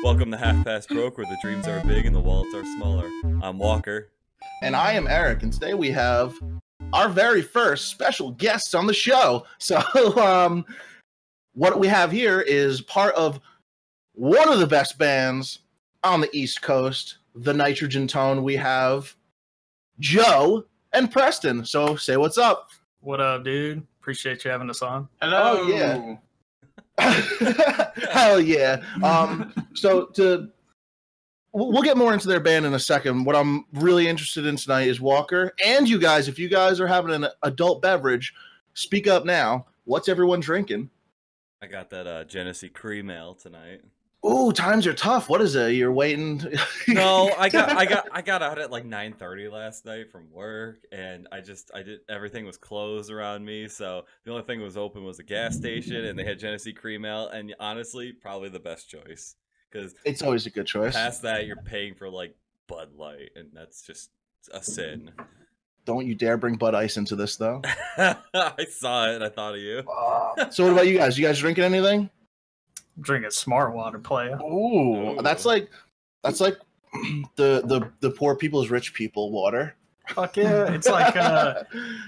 Welcome to Half Past Broke, where the dreams are big and the wallets are smaller. I'm Walker. And I am Eric, and today we have our very first special guests on the show. So, what we have here is part of one of the best bands on the East Coast, the Nitrogen Tone. We have Joe and Preston. So, say what's up. What up, dude? Appreciate you having us on. Hello. Oh, yeah. Hell yeah. We'll get more into their band in a second. What I'm really interested in tonight is Walker and you guys. If you guys are having an adult beverage, speak up now. What's everyone drinking? I got that Genesee Cream Ale tonight. Ooh, times are tough. What is it? You're waiting? No, I got out at like 9:30 last night from work, and everything was closed around me, so the only thing that was open was a gas station, and they had Genesee Cream Ale, and honestly, probably the best choice, because it's always a good choice. Past that, you're paying for like Bud Light, and that's just a sin. Don't you dare bring Bud Ice into this, though. I saw it, and I thought of you. So what about you guys? You guys drinking anything? Drinking smart water, player. Ooh, that's like the poor people's rich people water. Fuck yeah! It's like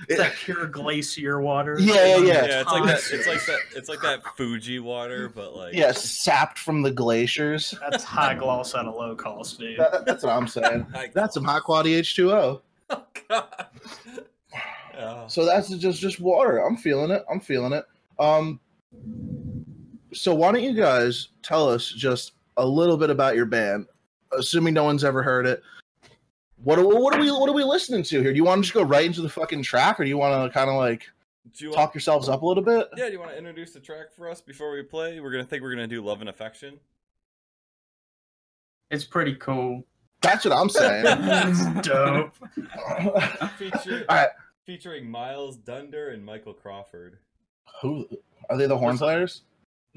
it's that pure glacier water. Yeah. It's like that Fuji water, but like sapped from the glaciers. That's high gloss at a low cost, dude. That's what I'm saying. That's some high quality H2O. Oh god. Oh. So that's just water. I'm feeling it. So why don't you guys tell us just a little bit about your band, assuming no one's ever heard it. What are we listening to here? Do you want to just go right into the fucking track, or do you want to kind of like talk yourselves up a little bit? Yeah, do you want to introduce the track for us before we play? We're gonna do Love and Affection. It's pretty cool. That's what I'm saying. It's dope. Featuring Miles Dunder and Michael Crawford. Who are they? The horn players?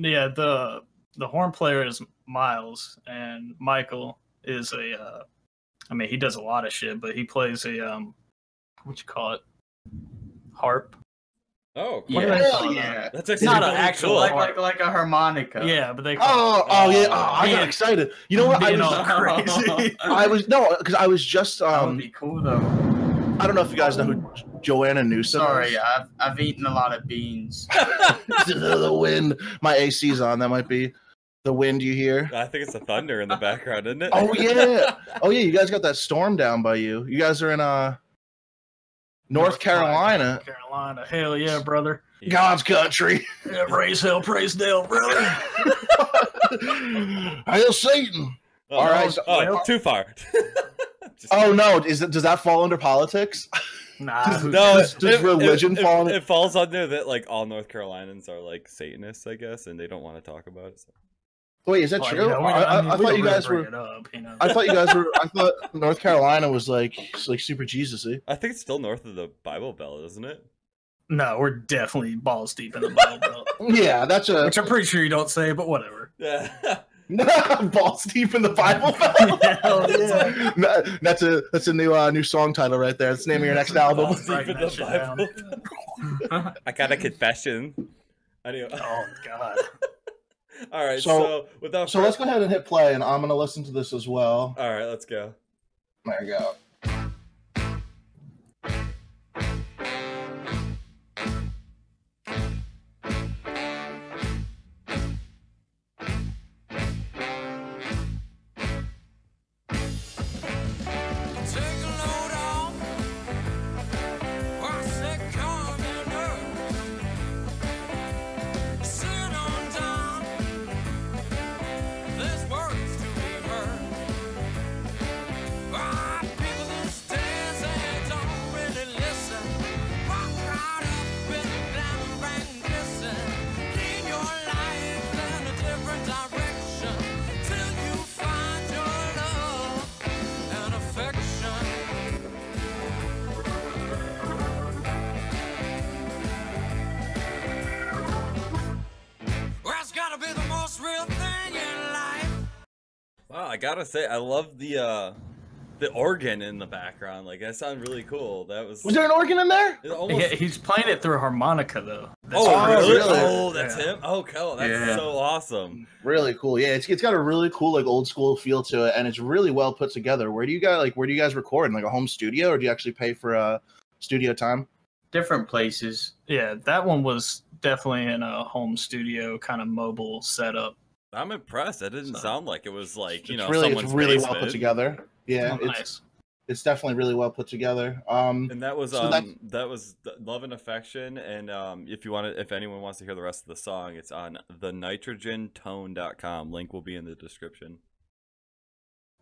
Yeah, the horn player is Miles, and Michael is he does a lot of shit, but he plays a what you call it, harp. Oh, yeah. That's actually not really an actual cool. like a harmonica. Yeah, but they. I got excited. You know what? I was crazy. I was just. That would be cool though. I don't know if you guys know who Joanna Newsom is. Sorry, I've eaten a lot of beans. The wind. My AC's on. That might be the wind you hear. I think it's the thunder in the background, isn't it? Oh yeah. You guys got that storm down by you. You guys are in North Carolina. Carolina. Hell yeah, brother. Yeah. God's country. Yeah, praise hell, praise Dale, brother. Hail Satan. Oh, all right. So, too far. No! Does that fall under politics? Nah. Does religion fall? It falls under that. Like all North Carolinians are like Satanists, I guess, and they don't want to talk about it. So. Wait, is that true? I thought you guys were. I thought North Carolina was like super Jesus-y. I think it's still north of the Bible Belt, isn't it? No, we're definitely balls deep in the Bible Belt. Yeah, which I'm pretty sure you don't say, but whatever. Yeah. Balls deep in the Bible Belt. Yeah. That's a new song title right there. That's the name of your next album. Balls deep in the Bible. I got a confession. Anyway. Oh god. All right. So let's go ahead and hit play, and I'm gonna listen to this as well. All right, let's go. There you go. People gotta say, I love the organ in the background. Like that sounded really cool. Was there an organ in there? Almost... Yeah, he's playing it through a harmonica though. Really? Really? Oh, that's him. Oh, cool. That's so awesome. Really cool. Yeah, it's got a really cool like old school feel to it, and it's really well put together. Where do you guys record? In like a home studio, or do you actually pay for studio time? Different places. Yeah, that one was definitely in a home studio kind of mobile setup. I'm impressed. That didn't sound like it was like It's someone's really basement. well put together. Yeah, Nice. it's definitely really well put together. And that was so that was Love and Affection. And if anyone wants to hear the rest of the song, it's on thenitrogentone.com. Link will be in the description.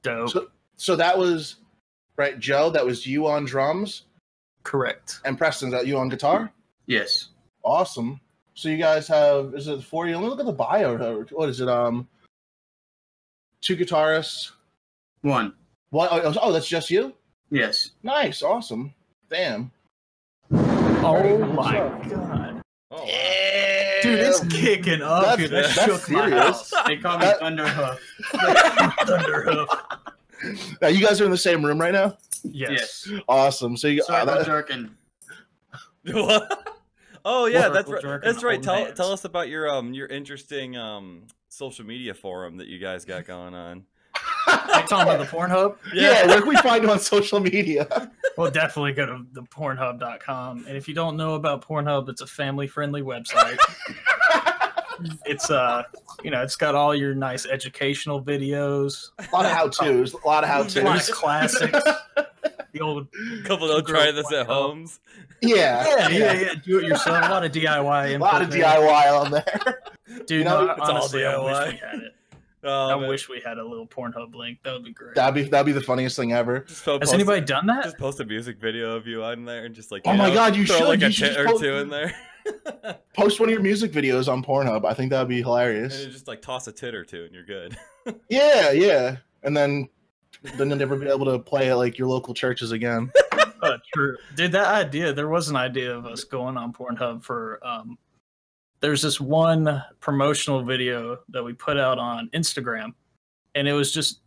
Dope. So that was right, Joe. That was you on drums. Correct. And Preston's that you on guitar? Yes. Awesome. So you guys have, is it 4? You only look at the bio. What is it? 2 guitarists. 1. What? Oh, that's just you? Yes. Nice. Awesome. Damn. Oh my god. Oh, wow. Yeah. Dude, it's kicking up. Dude, that shook my house. They call me Thunderhoof. Thunderhoof. Now, you guys are in the same room right now? Yes. Awesome. So you Sorry about jerking. What? Oh yeah, that's Circle right. jerking That's right. old Tell hands. us about your interesting social media forum that you guys got going on. Are you talking about the Pornhub? Yeah, where can we find you on social media? Well, definitely go to the Pornhub.com. And if you don't know about Pornhub, it's a family-friendly website. It's it's got all your nice educational videos. A lot of how-tos. A lot of how-tos. A lot of classics. The old Couple don't try this at homes. Yeah. yeah. Do it yourself. A lot of DIY. A lot of DIY on there. Dude, know, no, it's all honestly, I wish DIY. we had it. Oh, I man. wish we had a little Pornhub link. That would be great. That'd be the funniest thing ever. Just Has anybody done that? Just post a music video of you on there and just like Oh my God, you throw should. like You a should tit just or post- two in there. Post one of your music videos on Pornhub. I think that'd be And hilarious. you just like toss a tit or two and you're good. Yeah. And then you'll never be able to play at like your local churches again. True. Dude, that idea, there was an idea of us going on Pornhub for there's this one promotional video that we put out on Instagram, and it was just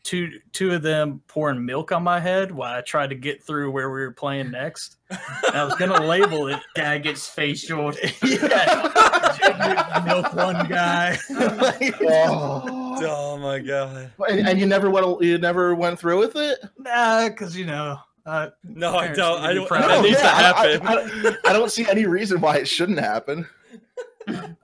two of them pouring milk on my head while I tried to get through where we were playing next. And I was gonna label it Guy gets facial. milk one guy. Oh. Oh my god. And you never went through with it? Nah, because No, I Parents don't. need to I be don't. proud. That needs to happen. I don't see any reason why it shouldn't happen.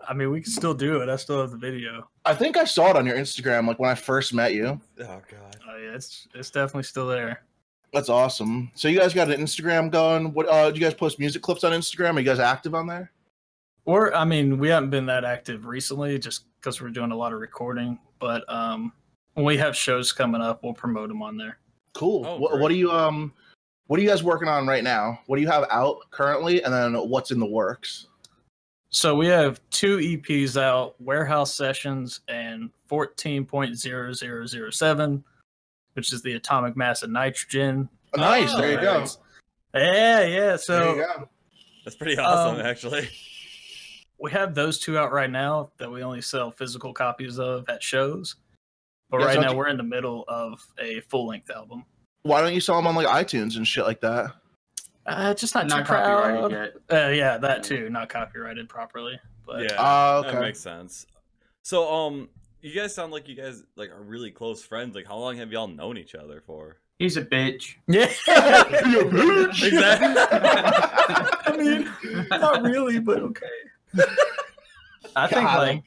I mean, we can still do it. I still have the video. I think I saw it on your Instagram, like when I first met you. Oh god. Oh yeah, it's definitely still there. That's awesome. So you guys got an Instagram going. What do you guys post music clips on Instagram? Are you guys active on there? Or I mean, we haven't been that active recently, just because we're doing a lot of recording. But when we have shows coming up, we'll promote them on there. Cool. Oh, what are you guys working on right now? What do you have out currently, and then what's in the works? So we have 2 EPs out: Warehouse Sessions and 14.0007, which is the atomic mass of nitrogen. Nice. There you go. Yeah. There So you go. That's pretty awesome, actually. we have those 2 out right now that we only sell physical copies of at shows. But Yeah, right so now do- we're in the middle of a full-length album. Why don't you sell them on like iTunes and shit like that? Just not, Not too proud. copyrighted yet. Yeah, that too. Not copyrighted properly. But Yeah, Okay. that makes sense. So, you guys sound like you guys like are really close friends. Like, how long have y'all known each other for? He's a bitch. yeah. Exactly. I mean, not really, but okay. I think God. like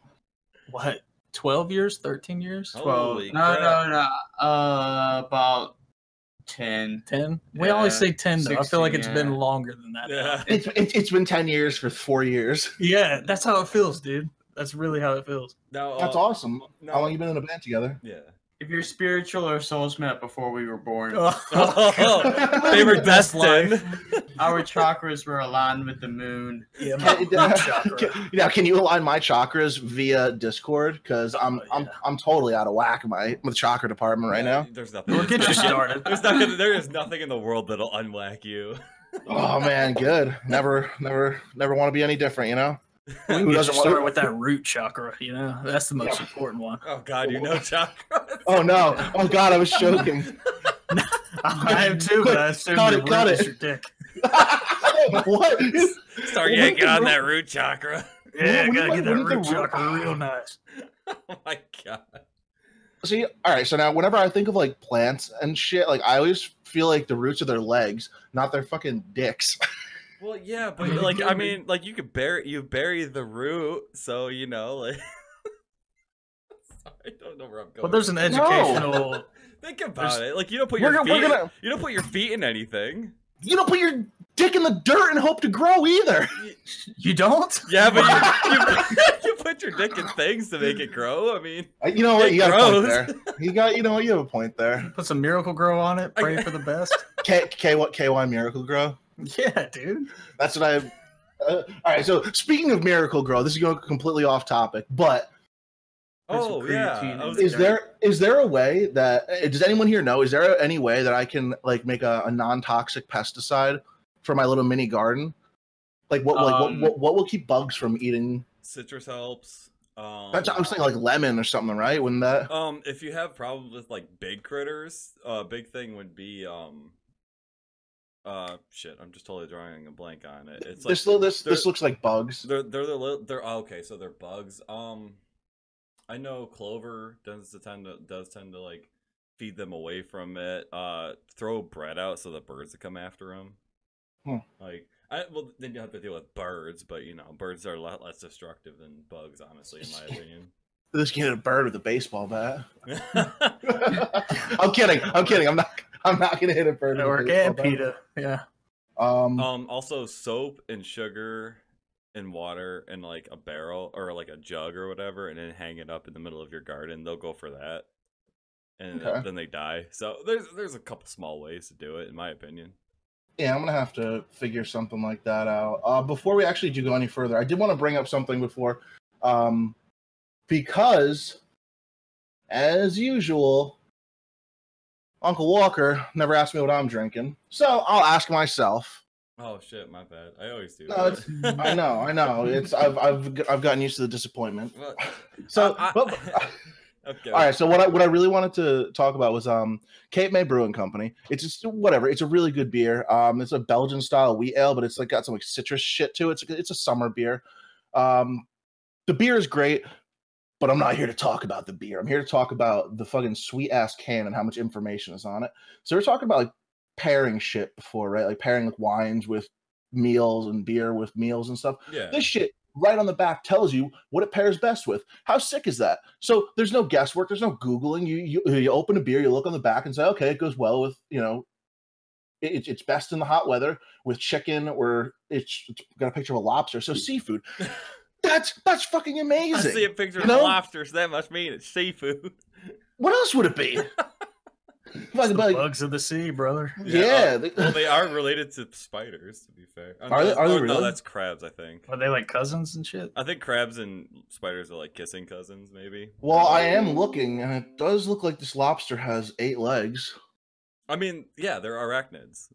what, 12 years, 13 years, Holy 12. crap. No. About 10. 10. We Yeah, always say 10 though. I feel like it's 16, been yeah. longer than that. Yeah. It's been 10 years for 4 years. Yeah, that's how it feels, dude. That's really how it feels. Now, That's awesome. no. How long you been in a band together? Yeah. If you're spiritual, our souls met before we were born. They were Best destined. Our chakras were aligned with the moon. Yeah, my chakra. Can you align my chakras via Discord? Because I'm yeah. I'm totally out of whack with the chakra department right now. There's nothing. We'll get you started. There is nothing in the world that'll unwhack you. Oh man, good. Never want to be any different, you know. We can Who get doesn't you want- started with that root chakra. You know, that's the most important one. Oh God, you know chakras. Oh no! Oh God, I was choking. I am too, but I assume Cut your it, cut root is it. your dick. What? Start yanking on that root chakra. Yeah, When gotta you- get that when the root root- chakra real nice. Oh my God. See, all right. So now, whenever I think of like plants and shit, like I always feel like the roots of their legs, not their fucking dicks. Well, yeah, but like, I mean, like you bury the root, so you know, like. I don't know where I'm going. But there's an with this. educational. Think about it. Like you don't put We're your gonna- we're feet. gonna- You don't put your feet in anything. You don't put your dick in the dirt and hope to grow either. You don't? Yeah, but you put your dick in things to make it grow. I mean, You know what? It You got a point grows. there. You know what? You have a point there. Put some Miracle Grow on it. Pray for the best. KY Miracle Grow. Yeah, dude. That's what I. All right. So speaking of Miracle Grow, this is going completely off topic, but oh yeah. creatine I was- is there a way that does anyone here know? Is there any way that I can like make a non-toxic pesticide for my little mini garden? Like what what will keep bugs from eating? Citrus helps. That's I was thinking like lemon or something, right? Wouldn't that? If you have problems with like big critters, big thing would be shit. I'm just totally drawing a blank on it. It's like This looks like bugs. they're okay. So they're bugs. I know clover does tend to like feed them away from it. Throw bread out so the birds that come after them. Like well, then you have to deal with birds, but you know, birds are a lot less destructive than bugs, honestly, in my opinion. This kid a bird with a baseball bat. I'm kidding. I'm not gonna hit a bird. Or with a baseball bat. PETA. Yeah. Also soap and sugar and water and like a barrel or like a jug or whatever, and then hang it up in the middle of your garden. They'll go for that, and Okay. then they die. So there's a couple small ways to do it, in my opinion. Yeah, I'm gonna have to figure something like that out. Before we actually do go any further, I did want to bring up something before, because, as usual, Uncle Walker never asked me what I'm drinking, so I'll ask myself. Oh shit, my bad. I always do. No, that. I know. It's I've gotten used to the disappointment. Well, So, okay. all right. So what I really wanted to talk about was Cape May Brewing Company. It's just whatever. It's a really good beer. It's a Belgian style wheat ale, but it's like got some like citrus shit to it. It's a summer beer. The beer is great, but I'm not here to talk about the beer. I'm here to talk about the fucking sweet ass can and how much information is on it. So we're talking about like pairing shit before, right? Like pairing like wines with meals and beer with meals and stuff. Yeah. This shit right on the back tells you what it pairs best with. How sick is that? So there's no guesswork. There's no Googling. You open a beer, you look on the back and say, okay, it goes well with, you know, it's best in the hot weather with chicken, or it's got a picture of a lobster. So seafood. That's fucking amazing. I see a picture you of know? lobsters. That must mean it's seafood. What else would it be? It's the bugs of the sea, brother. Yeah. Well, they are related to spiders, to be fair. Are they No, really? that's crabs, I think. Are they like cousins and shit? I think crabs and spiders are like kissing cousins, maybe. Well, I am looking, and it does look like this lobster has 8 legs. I mean, yeah, they're arachnids.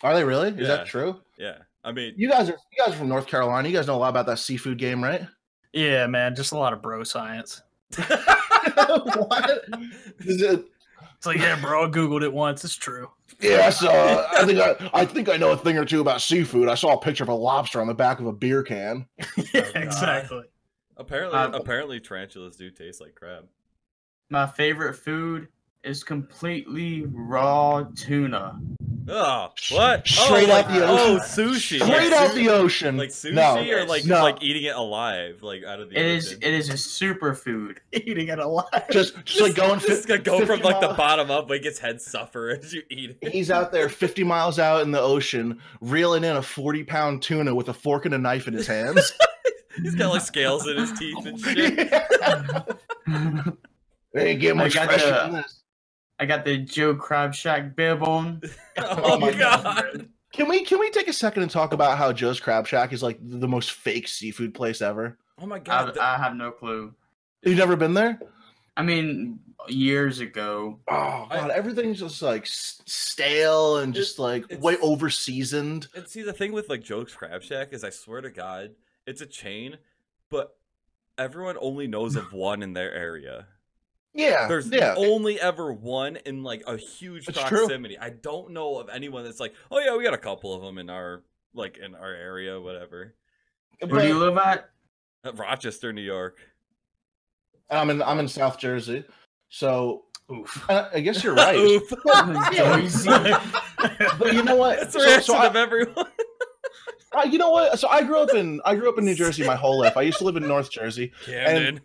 Are they really? Is Yeah. that true? Yeah, I mean, You guys are from North Carolina. You guys know a lot about that seafood game, right? Yeah, man. Just a lot of bro science. What? Is it? It's like, yeah, bro, I Googled it once. It's true. Yeah, so I think I know a thing or two about seafood. I saw a picture of a lobster on the back of a beer can. Yeah, exactly. apparently tarantulas do taste like crab. My favorite food is completely raw tuna. Oh, what? Straight out the Oh, ocean. sushi. Straight out the ocean. Like sushi, No, or like no. like eating it alive, like out of the ocean. It is a superfood. Eating it alive. just like going. Just gonna go from 50 like the miles. bottom up, like its head suffer as you eat it. He's out there 50 miles out in the ocean, reeling in a 40-pound tuna with a fork and a knife in his hands. He's got like scales in his teeth and shit. They ain't get much I got fresher the- than this. I got the Joe Crab Shack bib on. Oh my god. Can we take a second and talk about how Joe's Crab Shack is like the most fake seafood place ever? Oh my god. I have no clue. You've never been there? I mean, years ago. Oh god, everything's just like stale and just like it's- way over seasoned. And see, the thing with like Joe's Crab Shack is, I swear to God, it's a chain, but everyone only knows of one in their area. Yeah, There's yeah. only ever one in like a huge It's proximity. I don't know of anyone that's like, oh yeah, we got a couple of them in our area, whatever. Where do you live at? Rochester, New York. I'm in South Jersey, so Oof. I guess you're right. Oof. Jersey. But you know what? That's the reaction of everyone. You know what? So I grew up in New Jersey my whole life. I used to live in North Jersey. Camden.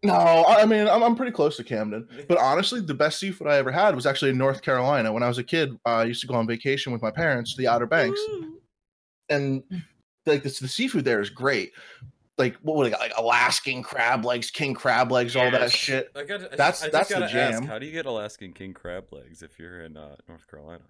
No, I mean I'm pretty close to Camden. But honestly, the best seafood I ever had was actually in North Carolina. When I was a kid, I used to go on vacation with my parents to the Outer Banks, and like the seafood there is great. Like what would like Alaskan crab legs, king crab legs, all that shit. That's the jam. Ask, how do you get Alaskan king crab legs if you're in North Carolina?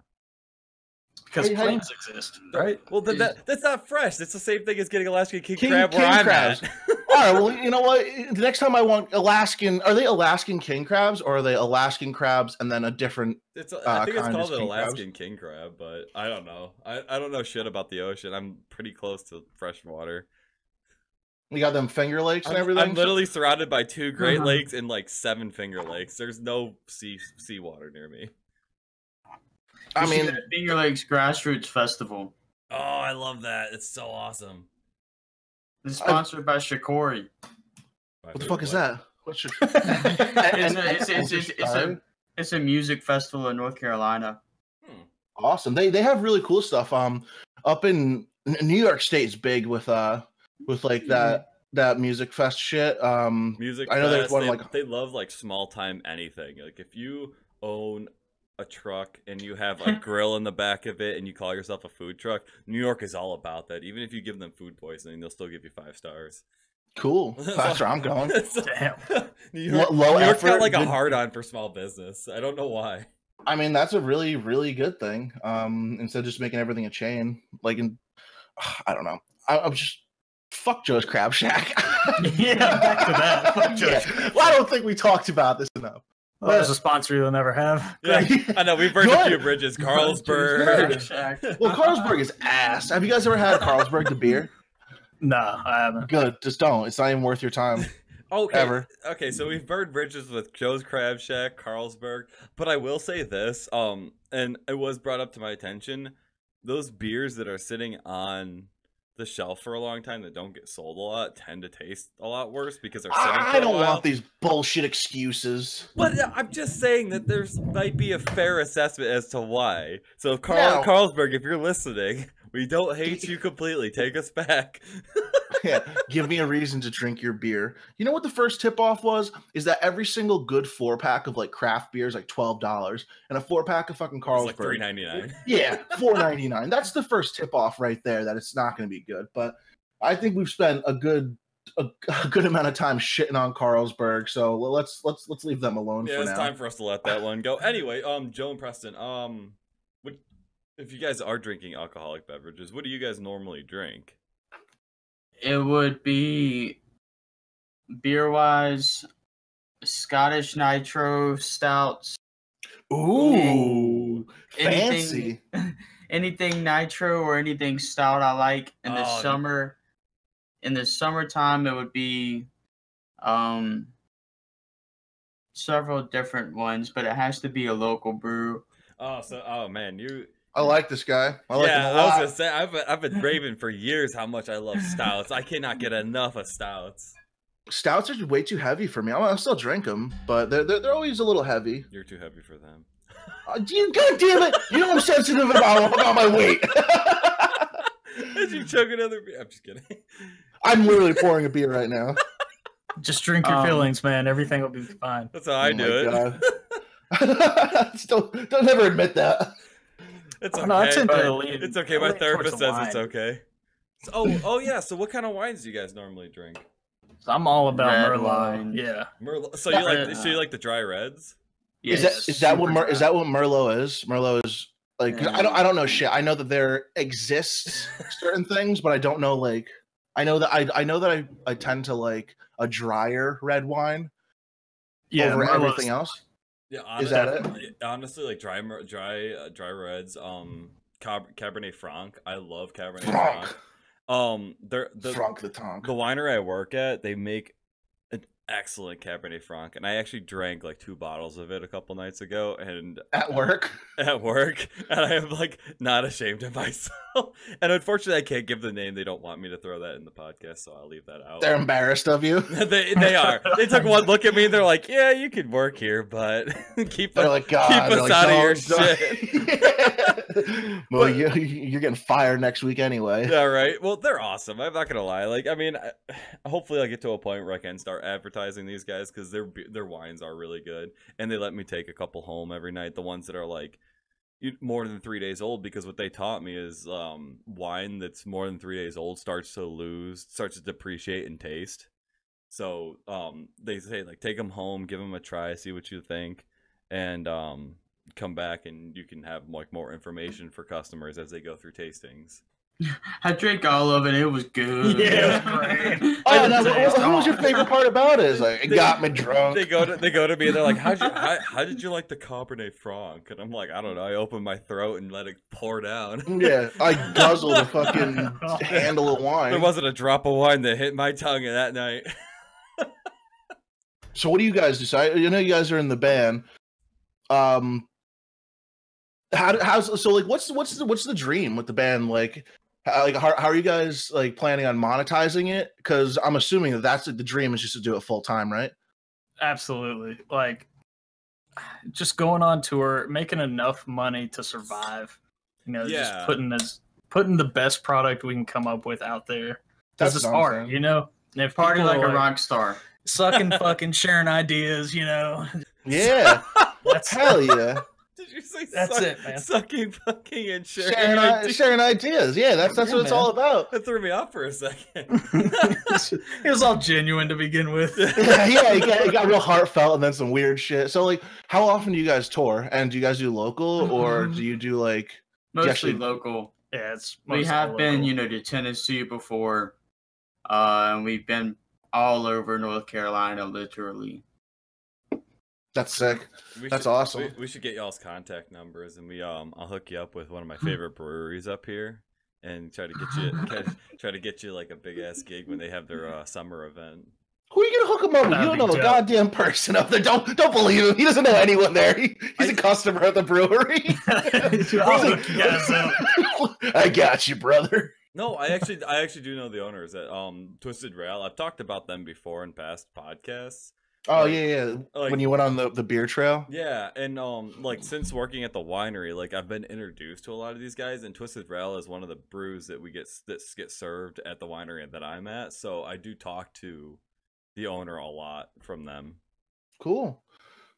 Because Hey, planes exist, right? Well, that's not fresh. It's the same thing as getting Alaskan king crab where I'm crabs. at. All right, well, you know what? The next time I want Alaskan, are they Alaskan king crabs or are they Alaskan crabs and then a different? I think it's kind called of an king Alaskan king crab, but I don't know. I don't know shit about the ocean. I'm pretty close to fresh water. We got them Finger Lakes and everything. I'm literally surrounded by 2 Great Lakes and like 7 Finger Lakes. There's no sea water near me. I mean, Finger Lakes Grassroots Festival. Oh, I love that. It's so awesome. It's sponsored by Shikori. what the fuck is that? What's your? It's a music festival in North Carolina. Awesome. They have really cool stuff. Up in New York State's big with like that music fest shit. Music. I know there's fest, one like they love like small time anything. Like if you own a truck and you have a grill in the back of it and you call yourself a food truck, New York is all about that. Even if you give them food poisoning, they'll still give you 5 stars. Cool. That's where I'm going. Damn. New York, Low New York's effort, got like a good- hard on for small business. I don't know why. I mean, that's a really, really good thing. Instead of just making everything a chain, like I don't know. I'm just fuck Joe's Crab Shack. Yeah, back to that. Fuck Joe's Yeah. Well, I don't think we talked about this enough. Well, there's a sponsor you'll never have. Yeah, I know. We've burned a Good. few bridges. Good. Carlsberg. Well, Carlsberg is ass. Have you guys ever had Carlsberg the beer? Nah, I haven't. Good. Just don't. It's not even worth your time. Okay. Ever. Okay, so we've burned bridges with Joe's Crab Shack, Carlsberg, but I will say this, and it was brought up to my attention, those beers that are sitting on the shelf for a long time that don't get sold a lot tend to taste a lot worse because they're sitting for I a don't while. want these bullshit excuses. But I'm just saying that there's might be a fair assessment as to why. So No. Carlsberg, if you're listening, we don't hate you completely. Take us back. Yeah, give me a reason to drink your beer. You know what the first tip off was? Is that every single good 4-pack of like craft beer is like $12, and a 4-pack of fucking It's Carlsberg like $3.99. Yeah, $4.99. That's the first tip off right there that it's not going to be good. But I think we've spent a good amount of time shitting on Carlsberg, so let's leave them alone Yeah, for it's now. time for us to let that one go. Anyway, Joe and Preston, if you guys are drinking alcoholic beverages, what do you guys normally drink? It would be beer-wise, Scottish Nitro stouts. Ooh, fancy. Anything nitro or anything stout I like. In the Oh, summer, in the summertime, it would be several different ones, but it has to be a local brew. Oh man, you. I like this guy. I like him a I lot. was gonna say I've been raving for years how much I love stouts. I cannot get enough of stouts. Stouts are way too heavy for me. I'll still drink them, but they're always a little heavy. You're too heavy for them. God damn it! You know I'm sensitive about my weight. Did you chug another beer? I'm just kidding. I'm literally pouring a beer right now. Just drink your feelings, man. Everything will be fine. That's how I Oh do my it. Still, don't never admit that. It's okay. No, I tend to but lean- it's okay. I My lean therapist towards the says it's wine. okay. Oh yeah. So what kind of wines do you guys normally drink? I'm all about Red Merlot. wine. Yeah. Merlot. So Yeah. you like the dry reds? Is Yes, that what super is that what Merlot is? Merlot is like 'cause Yeah. I don't know shit. I know that there exists certain things, but I don't know like I know that I tend to like a drier red wine Yeah. over Merlot's- everything else. Yeah. Is that it? Honestly, like dry reds. Cabernet Franc. I love Cabernet Franc. Franc. They're Franck the Tonk. the winery I work at. They make an excellent Cabernet Franc, and I actually drank like 2 bottles of it a couple nights ago, and At work? and I am like not ashamed of myself. And unfortunately, I can't give the name. They don't want me to throw that in the podcast, so I'll leave that out. They're embarrassed of you. they are. They took one look at me and they're like, "Yeah, you could work here, but keep They're us, like, God, keep they're us like, out of your "Don't- shit." Well, you're getting fired next week anyway. Yeah, right. Well, they're awesome. I'm not gonna lie. Like, I mean, hopefully, I get to a point where I can start advertising these guys because their wines are really good, and they let me take a couple home every night. The ones that are like more than 3 days old, because what they taught me is wine that's more than 3 days old starts to depreciate in taste. So they say like take them home, give them a try, see what you think, and come back and you can have like more information for customers as they go through tastings. I drank all of it. It was good. Yeah, it was great. Oh, now, what was your favorite part about it? It's like, it got me drunk. They go to me and they're like, how did you like the Cabernet Franc? And I'm like, I don't know. I opened my throat and let it pour down. Yeah, I guzzled a fucking handle of wine. There wasn't a drop of wine that hit my tongue that night. So what do you guys decide? You know, you guys are in the band. How's what's the dream with the band? Like how are you guys like planning on monetizing it? Because I'm assuming that's the dream is just to do it full time, right? Absolutely. Like, just going on tour, making enough money to survive. You know, just putting the best product we can come up with out there. That's just art, you know. And if Party people like are, a rock star. sucking, fucking, sharing ideas, you know. Yeah, That's hell yeah. Did you say That's it, man. sucking, fucking, and sharing Sharing ideas. Yeah, that's what it's all about. That threw me off for a second. It was all genuine to begin with. Yeah, it got real heartfelt and then some weird shit. So like, how often do you guys tour? And do you guys do local or do you do like Mostly local. Yeah, it's We have been, to Tennessee before. And we've been all over North Carolina, literally. That's sick. That's awesome. We should get y'all's contact numbers, and I'll hook you up with one of my favorite breweries up here, and try to get you like a big ass gig when they have their summer event. Who are you gonna hook him up with? You don't know a goddamn person up there. Don't believe him. He doesn't know anyone there. He's a customer at the brewery. I got you, brother. No, I actually do know the owners at Twisted Rail. I've talked about them before in past podcasts. Oh yeah. Like, when you went on the beer trail. Yeah, and like since working at the winery, like I've been introduced to a lot of these guys, and Twisted Rail is one of the brews that get served at the winery that I'm at. So I do talk to the owner a lot from them. Cool.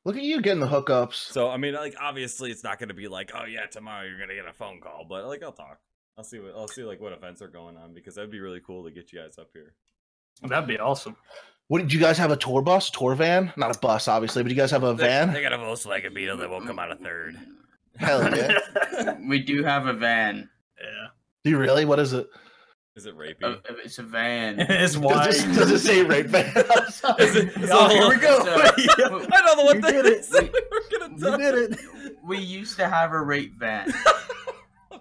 Look at you getting the hookups. So I mean, like obviously it's not going to be like, oh yeah, tomorrow you're gonna get a phone call, but like I'll talk. I'll see like what events are going on, because that'd be really cool to get you guys up here. That'd be awesome. What did you guys have, a tour bus, tour van? Not a bus, obviously, but you guys have a van? They got a Volkswagen Beetle that won't come out of third. Hell yeah. We do have a van. Yeah. Do you really? What is it? Is it rapey? It's a van. It's white. Does it say rape van? Here we go. I know the one thing. You did it. We used to have a rape van.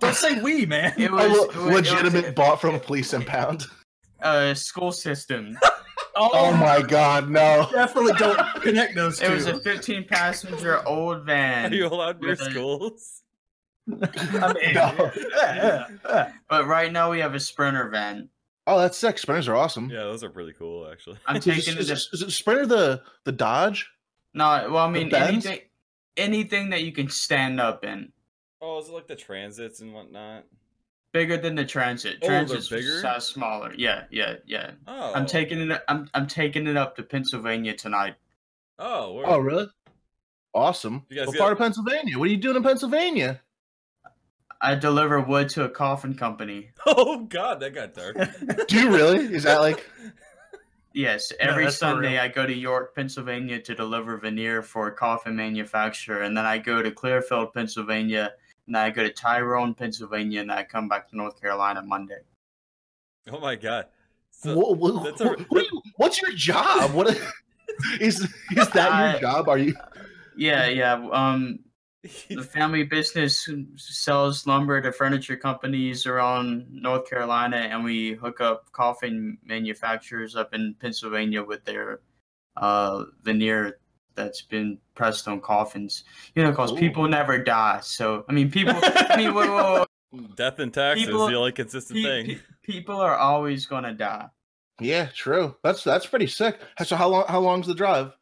Don't say we, man. It was legitimate, bought from a police impound. School system. Oh my god, no. Definitely don't connect those two. It was a 15-passenger old van. Are you allowed near schools? I mean, No. yeah. But right now we have a Sprinter van. Oh, that's sick. Sprinters are awesome. Yeah, those are pretty cool, actually. I'm taking Is it Sprinter the Dodge? No, well, I mean, Benz? anything that you can stand up in. Oh, is it like the transits and whatnot? Bigger than the Transit. Oh, Transit's they're bigger? size smaller. Yeah. Oh, I'm taking it up to Pennsylvania tonight. Oh, Oh, really? Awesome. You guys What get- part of Pennsylvania? What are you doing in Pennsylvania? I deliver wood to a coffin company. Oh God, that got dark. Do you really? Is that like... Yes, No, every that's for Sunday real. I go to York, Pennsylvania to deliver veneer for a coffin manufacturer, and then I go to Clearfield, Pennsylvania, and then I go to Tyrone, Pennsylvania, and then I come back to North Carolina Monday. Oh my God. So, What's your job? What is that your job? Are you... Yeah. The family business sells lumber to furniture companies around North Carolina, and we hook up coffin manufacturers up in Pennsylvania with their veneer that's been pressed on coffins. Because people never die. So, I mean, people. Whoa. Death and taxes, the only consistent thing. People are always gonna die. Yeah, true. That's pretty sick. So how long's the drive?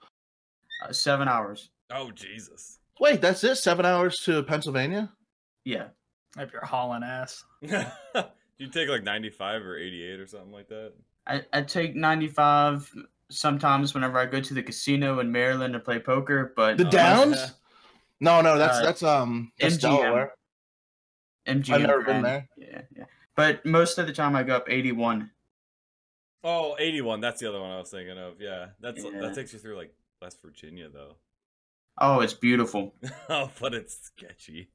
7 hours. Oh Jesus! Wait, that's it? 7 hours to Pennsylvania? Yeah. If you're hauling ass. You take like 95 or 88 or something like that. I take 95 sometimes whenever I go to the casino in Maryland to play poker, but The Downs? yeah. No, that's MGM. Delaware. MGM. I've never been there. Yeah. But most of the time I go up 81. Oh, 81. That's the other one I was thinking of. Yeah, that takes you through like West Virginia though. Oh, it's beautiful. Oh, but it's sketchy.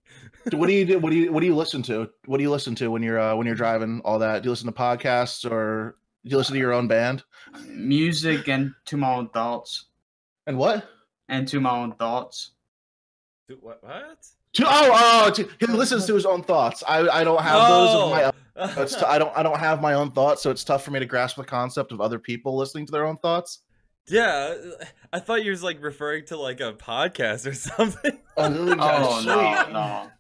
What do you do? What do you listen to? What do you listen to when you're driving? All that? Do you listen to podcasts or do you listen to your own band? Music and to my own thoughts. And what? And to my own thoughts. What? He listens to his own thoughts. I don't have those of my own. I don't have my own thoughts, so it's tough for me to grasp the concept of other people listening to their own thoughts. Yeah, I thought you was like referring to like a podcast or something. No. I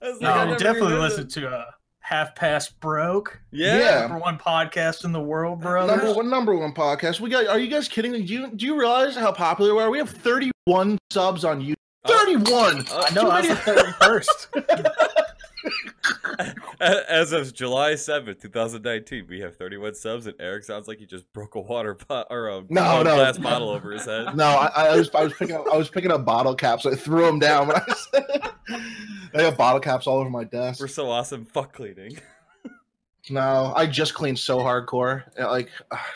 was like, I never definitely heard listen to Half Past Broke. Yeah. Number one podcast in the world, bro. Number one podcast. Are you guys kidding? Do you realize how popular we are? We have 31 subs on YouTube. 31. I know. I was the 31st. As of July 7th, 2019, we have 31 subs, and Eric sounds like he just broke a water pot or a glass bottle over his head. No, I was picking up bottle caps. I threw them down. When I have bottle caps all over my desk. We're so awesome. Fuck cleaning. No, I just cleaned so hardcore. Like,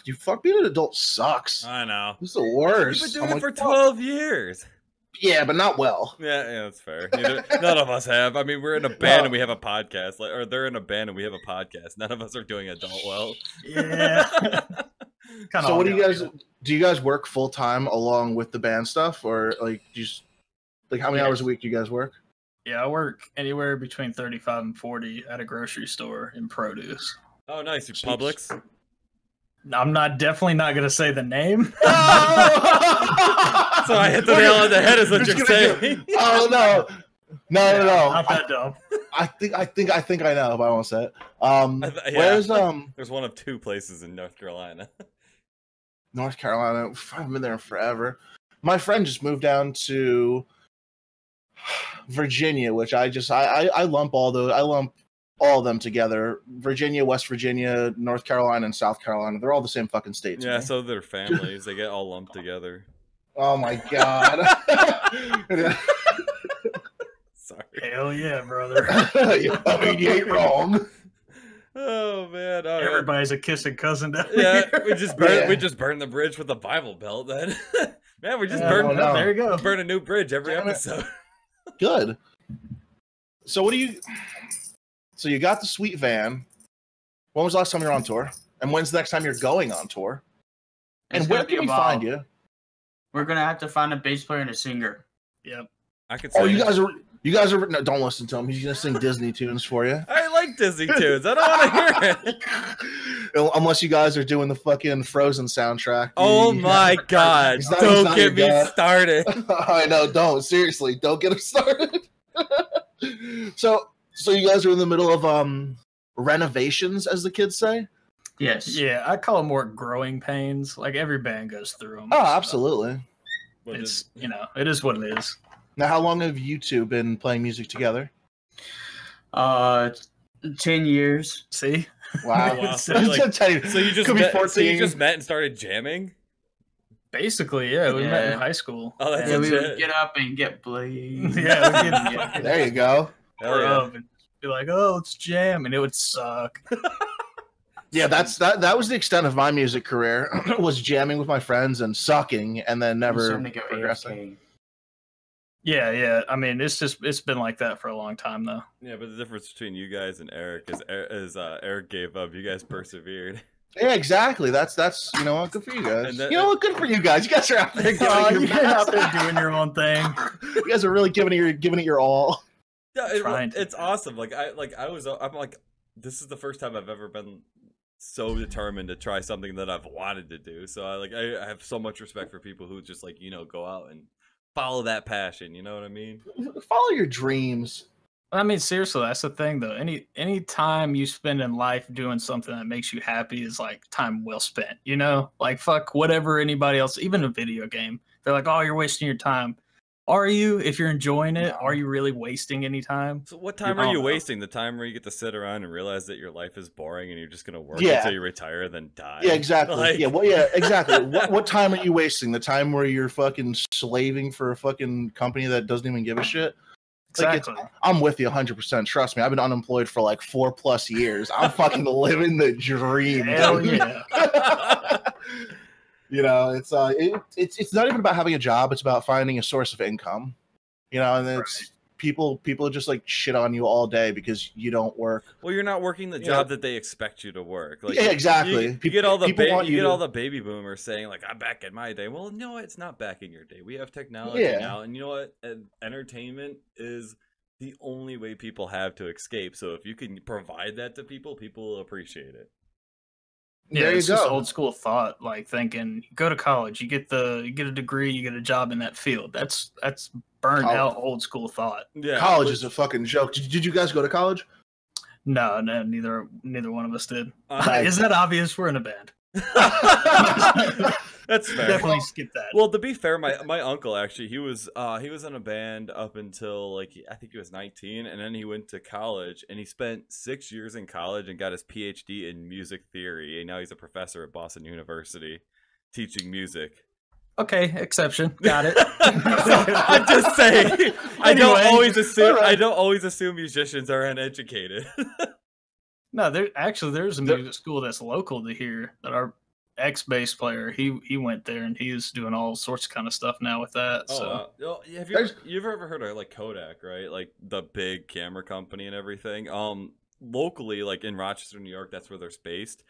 you fuck being an adult sucks. I know. This is the worst. You've been doing it for 12 years. Yeah, but not well. Yeah, that's fair. None of us have. I mean, we're in a band and we have a podcast. Or they're in a band and we have a podcast. None of us are doing adult well. Yeah. So what do you guys work full time along with the band stuff, or like how many hours a week do you guys work? Yeah, I work anywhere between 35 and 40 at a grocery store in produce. Oh, nice. You Publix? I'm definitely not going to say the name. So I hit the nail on the head, is what you're saying. Oh no. Not that dumb. I think I know, but I won't say it. Where's There's one of two places in North Carolina. North Carolina. I haven't been there forever. My friend just moved down to Virginia, which I lump all of them together. Virginia, West Virginia, North Carolina, and South Carolina. They're all the same fucking states. Yeah, so they're families. They get all lumped together. Oh my god. Sorry. Hell yeah, brother. I mean, you ain't wrong. Oh man. Oh, everybody's a kissing cousin down here. Yeah, we just burn the bridge with a Bible belt then. Man, we just there you go. Burn a new bridge every episode. Good. So so you got the sweet van. When was the last time you were on tour? And when's the next time you're going on tour? And where can we find you? We're gonna have to find a bass player and a singer. Yep. I could. Oh, you guys are. No, don't listen to him. He's gonna sing Disney tunes for you. I like Disney tunes. I don't want to hear it. Unless you guys are doing the fucking Frozen soundtrack. Oh my god! Don't get me started. I know. Don't seriously. Don't get him started. So you guys are in the middle of renovations, as the kids say. Yes. Yeah, I call them more growing pains. Like every band goes through them. Oh, absolutely. It's it is what it is. Now, how long have you two been playing music together? 10 years. See? Wow. So you just met and started jamming? Basically, yeah. We met in high school. Oh, that's we would get up and get blazed. Yeah. There you go. And be like, oh, let's jam, and it would suck. Yeah, that was the extent of my music career. Was jamming with my friends and sucking, and then never progressing. Yeah. I mean, it's been like that for a long time, though. Yeah, but the difference between you guys and Eric is Eric gave up. You guys persevered. Yeah, exactly. That's good for you guys. Good for you guys. You guys are out there doing your own thing. You guys are really giving it your all. Yeah, trying to. it's awesome. I'm like, this is the first time I've ever been so determined to try something that I've wanted to do. So I have so much respect for people who just like, go out and follow that passion. You know what I mean? Follow your dreams. I mean, seriously, that's the thing, though. Any time you spend in life doing something that makes you happy is like time well spent. Like fuck whatever anybody else, even a video game. They're like, oh, you're wasting your time. Are you? If you're enjoying it, are you really wasting any time? So what time are you wasting? The time where you get to sit around and realize that your life is boring and you're just gonna work until you retire, then die. Yeah, exactly. Exactly. What time are you wasting? The time where you're fucking slaving for a fucking company that doesn't even give a shit? Exactly. I'm with you 100%. Trust me, I've been unemployed for like 4+ years. I'm fucking living the dream. Hell yeah. It's not even about having a job. It's about finding a source of income. And it's people just like shit on you all day because you don't work. Well, you're not working the job that they expect you to work. Like, yeah, exactly. You get all the all the baby boomers saying like, I'm back in my day. Well, no, it's not back in your day. We have technology now, and you know what? Entertainment is the only way people have to escape. So if you can provide that to people, people will appreciate it. Yeah, it's just old school thought, like thinking, go to college, you get a degree, you get a job in that field. That's burned out old school thought. Yeah, college is a fucking joke. Did you guys go to college? No, neither one of us did. Is that obvious? We're in a band. That's fair. Definitely skip that. Well, to be fair, my uncle actually he was in a band up until like I think he was 19, and then he went to college and he spent 6 years in college and got his PhD in music theory, and now he's a professor at Boston University teaching music. Okay, exception. Got it. I'm just saying. I don't always assume musicians are uneducated. No, there's a music school that's local to here that our ex-bass player, he went there and he's doing all sorts of kind of stuff now with that. Have you ever heard of like Kodak, right? Like the big camera company and everything. Locally, like in Rochester, New York, that's where they're based.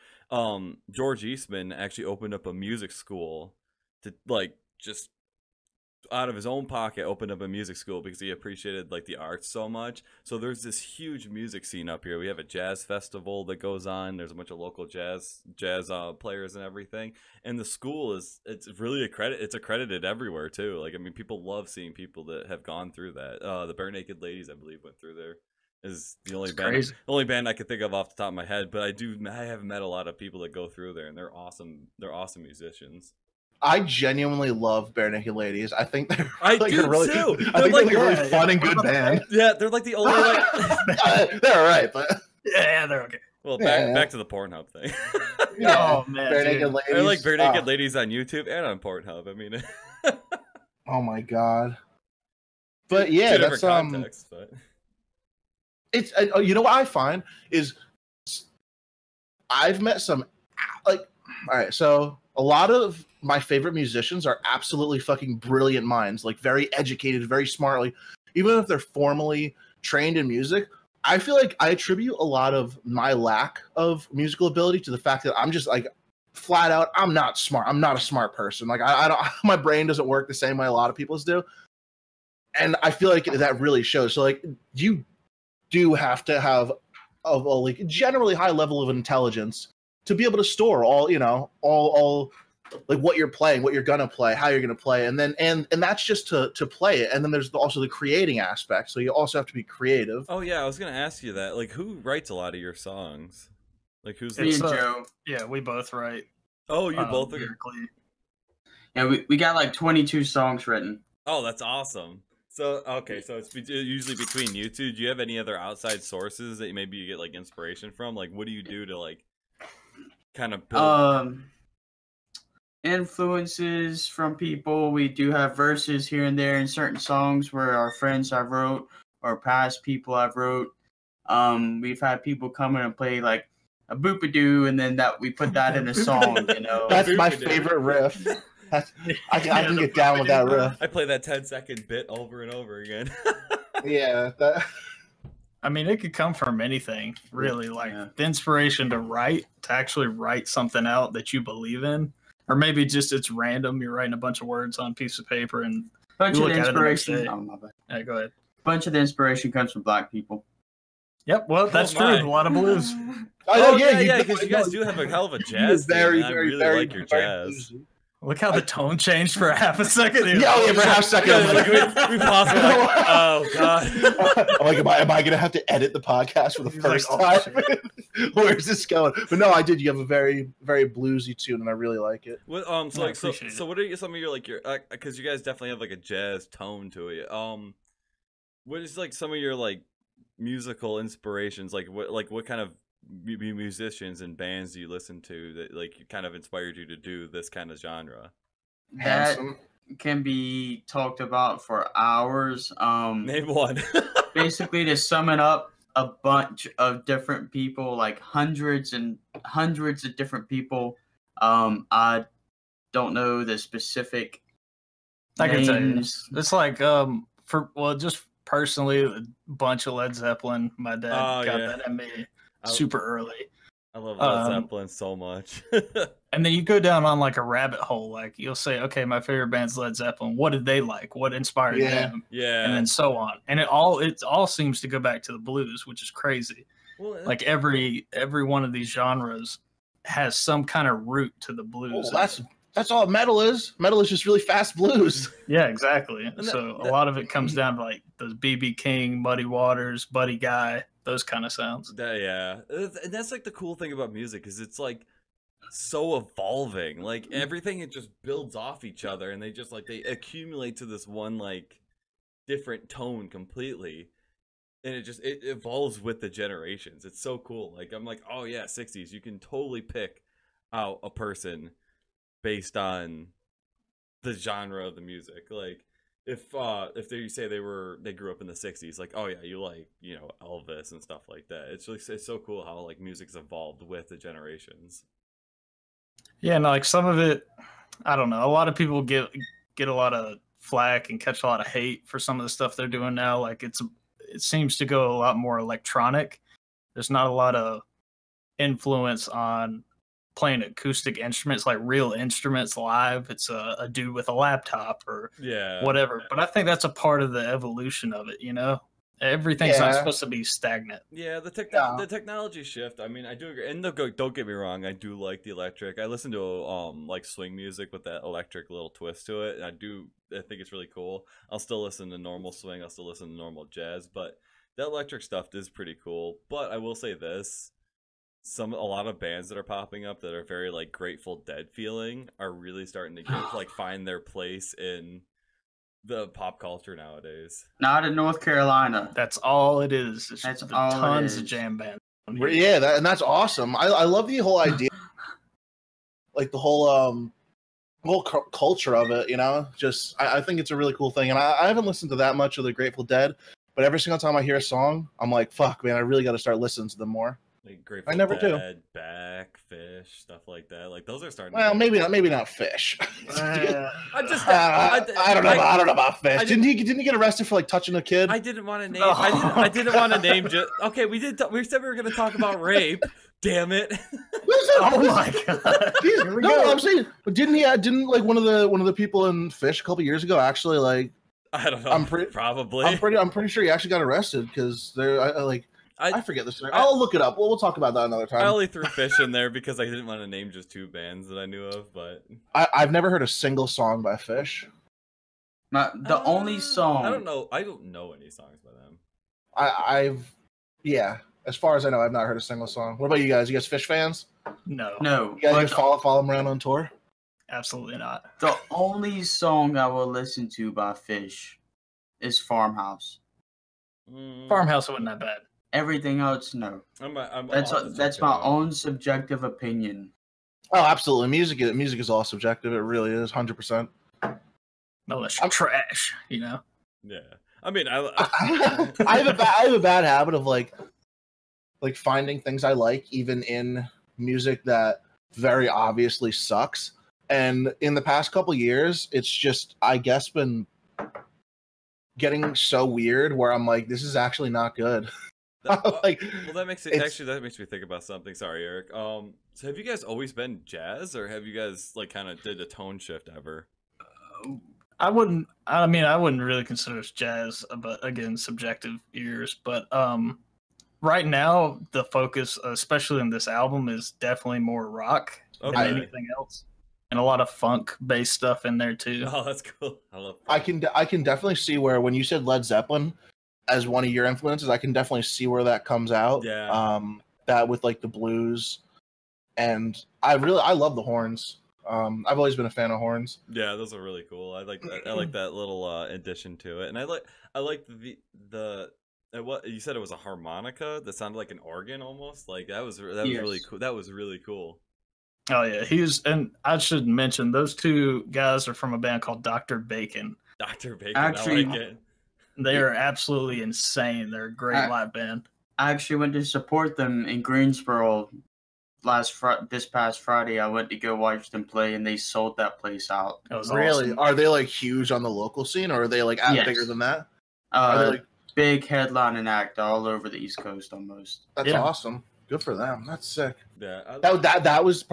George Eastman actually opened up a music school to like just out of his own pocket opened up a music school because he appreciated like the arts so much. So there's this huge music scene up here. We have a jazz festival that goes on. There's a bunch of local jazz players and everything. And the school it's really accredited everywhere too. Like I mean, people love seeing people that have gone through that. The Bare Naked Ladies, I believe, went through there. Is the only band I can think of off the top of my head. But I have met a lot of people that go through there, and they're awesome. They're awesome musicians. I genuinely love Bare Naked Ladies. I think they're I think they're really fun and good band. Yeah, they're like the only like they're alright, but yeah, they're okay. Well, back to the Pornhub thing. Oh man, Bare Naked Ladies. They're like Bare Naked Ladies on YouTube and on Pornhub. I mean, oh my god. But yeah, that's context, but it's you know what I find is I've met some like all right, so a lot of my favorite musicians are absolutely fucking brilliant minds, like very educated, very smartly. Even if they're formally trained in music, I feel like I attribute a lot of my lack of musical ability to the fact that I'm just like flat out, I'm not smart. I'm not a smart person. Like I don't, my brain doesn't work the same way a lot of people's do. And I feel like that really shows. So like you do have to have a like generally high level of intelligence to be able to store all like what you're playing, what you're gonna play, how you're gonna play, and then and that's just to play it. And then there's also the creating aspect. So you also have to be creative. Oh yeah, I was gonna ask you that. Like, who writes a lot of your songs? Like, who's me and Joe? Yeah, we both write. Oh, you both are. Yeah, we got like 22 songs written. Oh, that's awesome. So okay, so it's usually between you two. Do you have any other outside sources that maybe you get like inspiration from? Like, what do you do to like kind of build? Influences from people. We do have verses here and there in certain songs where our friends have wrote or past people have wrote. We've had people come in and play like a boop-a-doo, and then that we put that in a song. That's my favorite riff. I can get down with that riff. I play that 10-second bit over and over again. Yeah. I mean, it could come from anything, really. Like the inspiration to actually write something out that you believe in. Or maybe just it's random. You're writing a bunch of words on a piece of paper and bunch you of look inspiration. at it the next day. Yeah, go ahead. bunch of the inspiration comes from black people. Yep, well, that's true. my. A lot of blues. Oh yeah, because you guys do have a hell of a jazz theme, very, and I very, really very, like your very jazz. bluesy. Look how the tone changed for a half a second. Yeah, for a half second. Yeah, I'm like, like, we paused. We're like, oh god. I'm like, am I gonna have to edit the podcast for the He's first like, oh, time? Where's this going? But no, I did. You have a very, very bluesy tune, and I really like it. What, I so appreciate it. what are some of your like your because you guys definitely have like a jazz tone to it. What is like some of your like musical inspirations? Like what kind of musicians and bands do you listen to that like kind of inspired you to do this kind of genre? That Handsome. can be talked about for hours. Name one. Basically, to sum it up, a bunch of different people, like hundreds and hundreds of different people. I don't know the specific I can tell you. names. It's like just personally, a bunch of Led Zeppelin. My dad Oh, got yeah. that at me I- super early. I love Led Um, Zeppelin so much. And then you go down on like a rabbit hole. Like you'll say, okay, my favorite band's Led Zeppelin. What did they like? What inspired Yeah. them? Yeah. And then so on. And it all seems to go back to the blues, which is crazy. Well, Like every one of these genres has some kind of root to the blues. Oh, that's all metal is. Metal is just really fast blues. Yeah, exactly. that- So a that- lot of it comes down to like those BB King, Muddy Waters, Buddy Guy, those kind of sounds. yeah, and that's like the cool thing about music is it's like so evolving. Like everything, it just builds off each other, and they just like they accumulate to this one like different tone completely, and it evolves with the generations. It's so cool. Like I'm like, oh yeah, 60s. You can totally pick out a person based on the genre of the music. Like if they say they grew up in the 60s, like, oh yeah, you like, you know, Elvis and stuff like that. It's so cool how like music's evolved with the generations. Yeah, and like some of it, I don't know. A lot of people get a lot of flack and catch a lot of hate for some of the stuff they're doing now. Like it seems to go a lot more electronic. There's not a lot of influence on playing acoustic instruments, like real instruments live. It's a dude with a laptop or Yeah. whatever. But I think that's a part of the evolution of it, you know? Everything's not Yeah. supposed to be stagnant. Yeah, the Yeah. technology shift. I mean, I do agree. And don't get me wrong, I do like the electric. I listen to like swing music with that electric little twist to it. And I think it's really cool. I'll still listen to normal swing. I'll still listen to normal jazz, but that electric stuff is pretty cool. But I will say this: a lot of bands that are popping up that are very like Grateful Dead feeling are really starting to get like find their place in the pop culture nowadays. Not in North Carolina. That's all it is. It's That's the all it tons of is. jam bands. Yeah, and that's awesome. I love the whole idea, like the whole culture of it. You know, just I think it's a really cool thing. And I haven't listened to that much of the Grateful Dead, but every single time I hear a song, I'm like, fuck, man, I really got to start listening to them more. Like Grateful I never do. Dead, Back, Fish, stuff like that. Like those are starting. Well, to maybe not Fish. I just I don't know. I don't know about Fish. I Didn't he get arrested for like touching a kid? I didn't want to name. Oh, I didn't want to name. Just okay. We said we were going to talk about rape. Damn it! Oh my god! Here we no, go. I'm saying, but didn't like one of the people in Fish a couple years ago actually like I don't know. I'm pretty- probably. I'm pretty sure he actually got arrested because I forget the story. I'll look it up. We'll talk about that another I time. only threw Fish in there because I didn't want to name just two bands that I knew of, but I've never heard a single song by Fish. The only song. I don't know any songs by them. Yeah. As far as I know, I've not heard a single song. What about you guys? You guys Fish fans? No, No. You guys but just follow them around on tour? absolutely not. the only song I will listen to by Fish is Farmhouse. Farmhouse wasn't that bad. Everything else, no. I'm That's I'll have to that's check my it out. own subjective opinion. Oh, absolutely. Music is all subjective. It really is, 100%. No, that's trash. You know. Yeah, I mean, I have a bad habit of like finding things I like even in music that very obviously sucks. And in the past couple years, it's just I guess been getting so weird where I'm like, this is actually not good. Like, well, that makes me think about something. Sorry, Eric. So have you guys always been jazz, or have you guys like kind of did a tone shift ever? I wouldn't. I mean, I wouldn't really consider it jazz, but again, subjective ears. But right now, the focus, especially in this album, is definitely more rock than anything else, and a lot of funk-based stuff in there too. Oh, that's cool. I love. Funk. I can definitely see where when you said Led Zeppelin as one of your influences, I can definitely see where that comes out. Yeah. That with like the blues, and I love the horns. I've always been a fan of horns. Yeah, those are really cool. I like that. I like that little addition to it, and I like the what you said. It was a harmonica that sounded like an organ almost. Like that was really cool. That was really cool. Oh yeah, and I should mention those two guys are from a band called Dr. Bacon. Dr. Bacon, Actually, I like it. They are absolutely insane. They're a great live band. I actually went to support them in Greensboro this past Friday. I went to go watch them play, and they sold that place out. That was Really? awesome. Are they like huge on the local scene, or are they like bigger than that? Are they, like, big headlining act all over the East Coast almost. That's awesome. Good for them. That's sick. Yeah, that was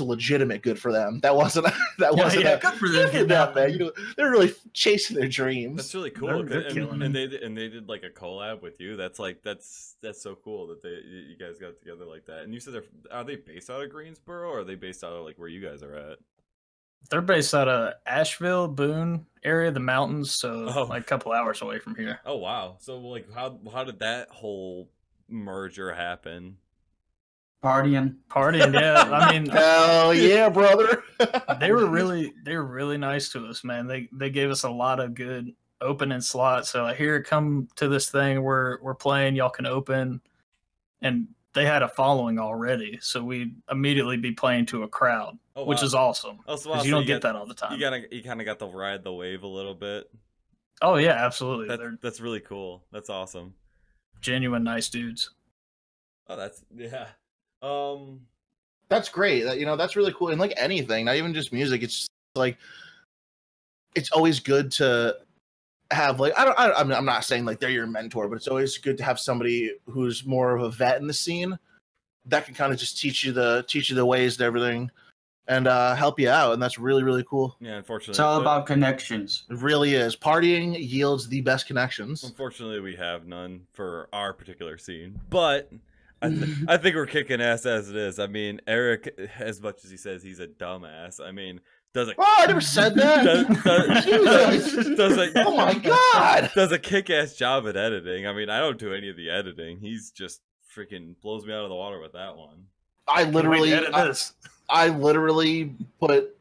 a legitimate good for them. That wasn't good for them, man. You know, they're really chasing their dreams. That's really cool. They're and they did like a collab with you. That's so cool that you guys got together like that. And you said are they based out of Greensboro, or are they based out of like where you guys are at? They're based out of Asheville, Boone area, the mountains, so like a couple hours away from here. Oh wow! So like, how did that whole merger happen? Partying, yeah. I mean, hell yeah, brother. they were really nice to us, man. They gave us a lot of good opening slots. So here, come to this thing we're playing. Y'all can open, and they had a following already, so we'd immediately be playing to a crowd, which is awesome. Oh, so because you don't get that all the time. You kind of got to ride the wave a little bit. Oh yeah, absolutely. That's really cool. That's awesome. Genuine nice dudes. Oh, that's That's great. That's really cool. And like anything, not even just music, it's just like it's always good to have like I'm not saying like they're your mentor, but it's always good to have somebody who's more of a vet in the scene that can kind of just teach you the ways to everything and help you out. And that's really, really cool. Yeah, unfortunately, it's all about connections. It really is. Partying yields the best connections. Unfortunately, we have none for our particular scene, but I think we're kicking ass as it is. I mean, Eric, as much as he says he's a dumbass, I mean, I never said that. Oh my god! Does a kick-ass job at editing. I mean, I don't do any of the editing. He's just freaking blows me out of the water with that one. I literally put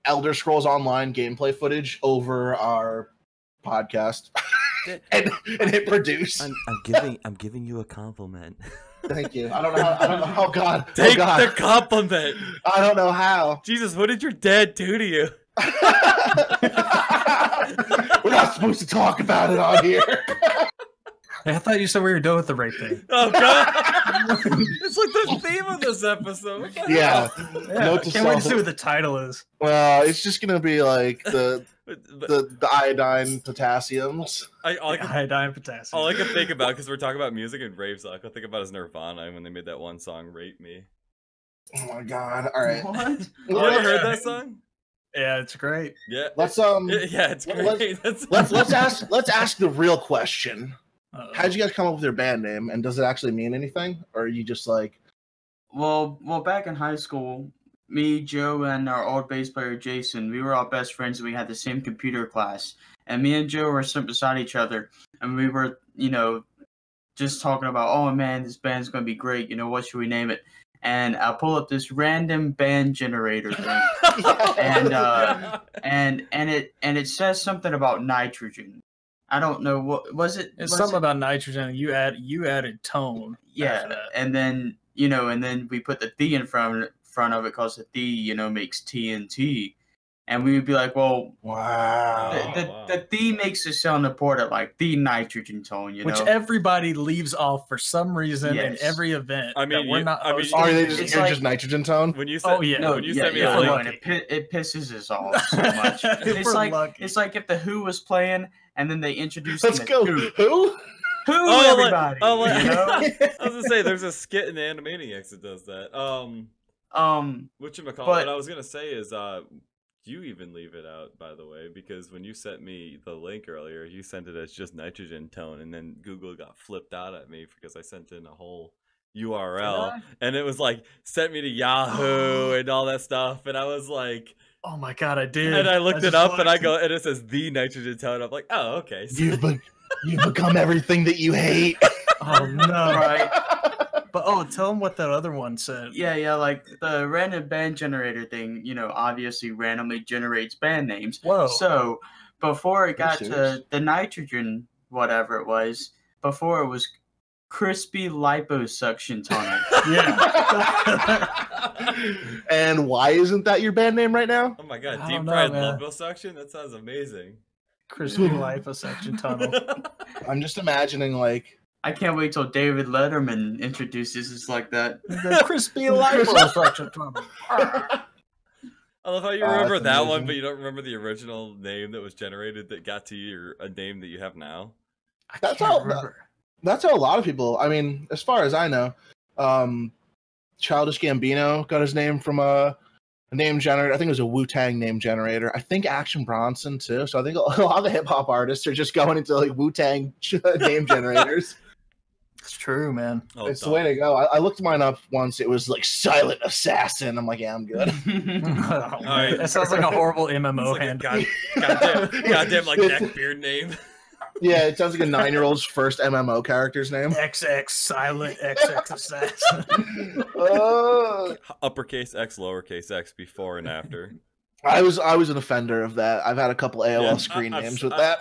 Elder Scrolls Online gameplay footage over our podcast. and hit produce. I'm giving you a compliment. Thank you. I don't know how. Oh God. Take the compliment. I don't know how. Jesus, what did your dad do to you? We're not supposed to talk about it on here. Hey, I thought you said we were done with the rape thing. Oh God! It's like the theme of this episode. Yeah. Note to can't wait to see what the title is. Well, it's just gonna be like the iodine potassiums. Iodine potassium. All I can think about, because we're talking about music and raves, all I can think about is Nirvana when they made that one song, "Rape Me." Oh my God! All right. What? You ever heard that song? Yeah, it's great. Yeah. Let's Yeah, it's great. Let's ask the real question. How'd you guys come up with your band name, and does it actually mean anything, or are you just like? Well, back in high school, me, Joe, and our old bass player Jason, we were all best friends, and we had the same computer class. And me and Joe were sitting beside each other, and we were, just talking about, oh man, this band's gonna be great. What should we name it? And I pull up this random band generator thing, and it says something about nitrogen. I don't know what was it. It's something about nitrogen. You added tone. Yeah, and then we put the "the" in front of it because the "the" makes TNT, and we would be like, well, wow, the "the" makes it sound important, like the nitrogen tone, which everybody leaves off for some reason in every event. I mean, we're not. Are they just nitrogen tone? When you said, it pisses us off so much. It's like if the Who was playing. And then they introduced Let's go. Who? Everybody. I was gonna say there's a skit in the Animaniacs that does that. Whatchamacallit? What I was gonna say is, you even leave it out, by the way, because when you sent me the link earlier, you sent it as just nitrogen tone, and then Google got flipped out at me because I sent in a whole URL, and it was like sent me to Yahoo and all that stuff, and I was like, oh my god, I did. And I looked it up, and I go, and it says the nitrogen tone. I'm like, oh, okay. So You've become everything that you hate. Oh no! Right. But tell them what that other one said. Yeah, like the random band generator thing, obviously randomly generates band names. Whoa. So before it got to the nitrogen, whatever it was, before it was crispy liposuction tonic. Yeah. And why isn't that your band name right now? Oh my god, deep fried liposuction? That sounds amazing. Crispy liposuction tunnel. I'm just imagining like. I can't wait till David Letterman introduces us like that. The crispy liposuction tunnel. I love how you remember that amazing. one, but you don't remember the original name that was generated that got to a name that you have now. That's how a lot of people. I mean, as far as I know, Childish Gambino got his name from a name generator. I think it was a Wu-Tang name generator. I think Action Bronson too. So I think a lot of the hip hop artists are just going into like Wu-Tang name generators. It's true, man. Oh, it's the way to go. I looked mine up once. It was like Silent Assassin. I'm like, yeah, I'm good. Right. That sounds like a horrible MMO handle. Goddamn, like neckbeard name. Yeah, it sounds like a 9-year-old's first MMO character's name. XX Silent XX Assassin. Uppercase X, lowercase x, before and after. I was an offender of that. I've had a couple AOL screen names with that.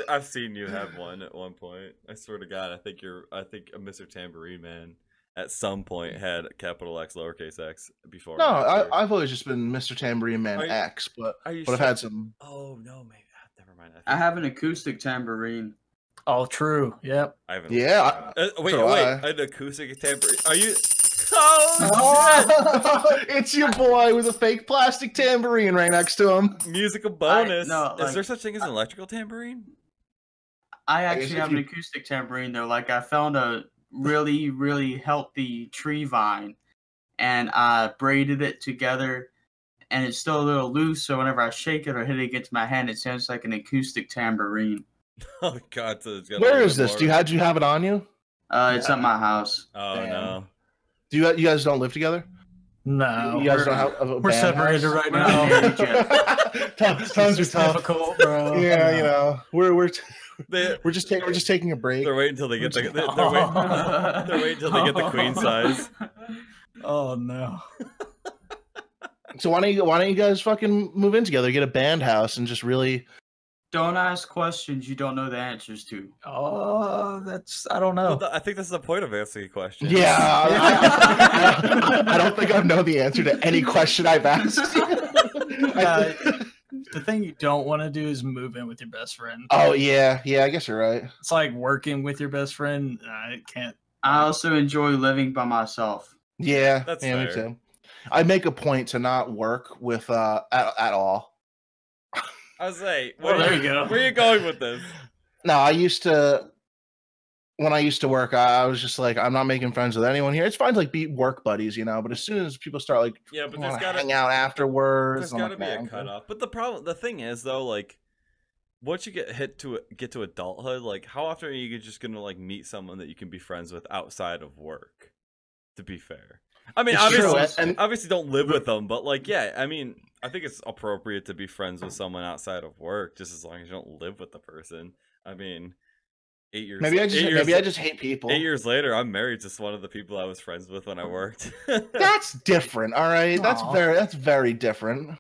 I've seen you have one at one point. I swear to God, I think Mr. Tambourine Man at some point had capital X, lowercase x before. No, I've always just been Mr. Tambourine Man X, but I've had some. Oh no, maybe never mind. I have an acoustic tambourine. Oh, true. Yep. I haven't. Yeah. Wait, an acoustic tambourine. Are you? Oh, it's your boy with a fake plastic tambourine right next to him. Musical bonus. Is there such thing as an electrical tambourine? I actually have an acoustic tambourine though. Like I found a really, really healthy tree vine, and I braided it together, and it's still a little loose. So whenever I shake it or hit it against my hand, it sounds like an acoustic tambourine. Oh God! So where is this? Do you have it on you? It's at my house. Oh no. Do you guys don't live together? No, you guys don't have a we're separated right now. Times are tough, difficult, bro. Yeah, we're just taking a break. They're waiting until they get they're waiting until they get the queen size. Oh no. So why don't you guys fucking move in together, get a band house, and just really. Don't ask questions you don't know the answers to. Oh, I don't know. Well, I think that's the point of asking a question. Yeah. I don't think I know the answer to any question I've asked. The thing you don't want to do is move in with your best friend. Oh, yeah. Yeah, I guess you're right. It's like working with your best friend. I can't. I also enjoy living by myself. Yeah, that's fair. Me too. I make a point to not work with at all. I was like, there you go. Where are you going with this? No, when I used to work, I was just like, I'm not making friends with anyone here. It's fine to like be work buddies, but as soon as people start like, but there's gotta hang out afterwards. There's gotta be a cutoff. But the thing is though, like, once you get to adulthood, like, how often are you just gonna like meet someone that you can be friends with outside of work? To be fair, I mean, obviously don't live with them, but like, yeah, I mean. I think it's appropriate to be friends with someone outside of work, just as long as you don't live with the person. I mean, 8 years. Maybe I just hate people. 8 years later, I'm married to one of the people I was friends with when I worked. That's different, all right. Aww. That's very different.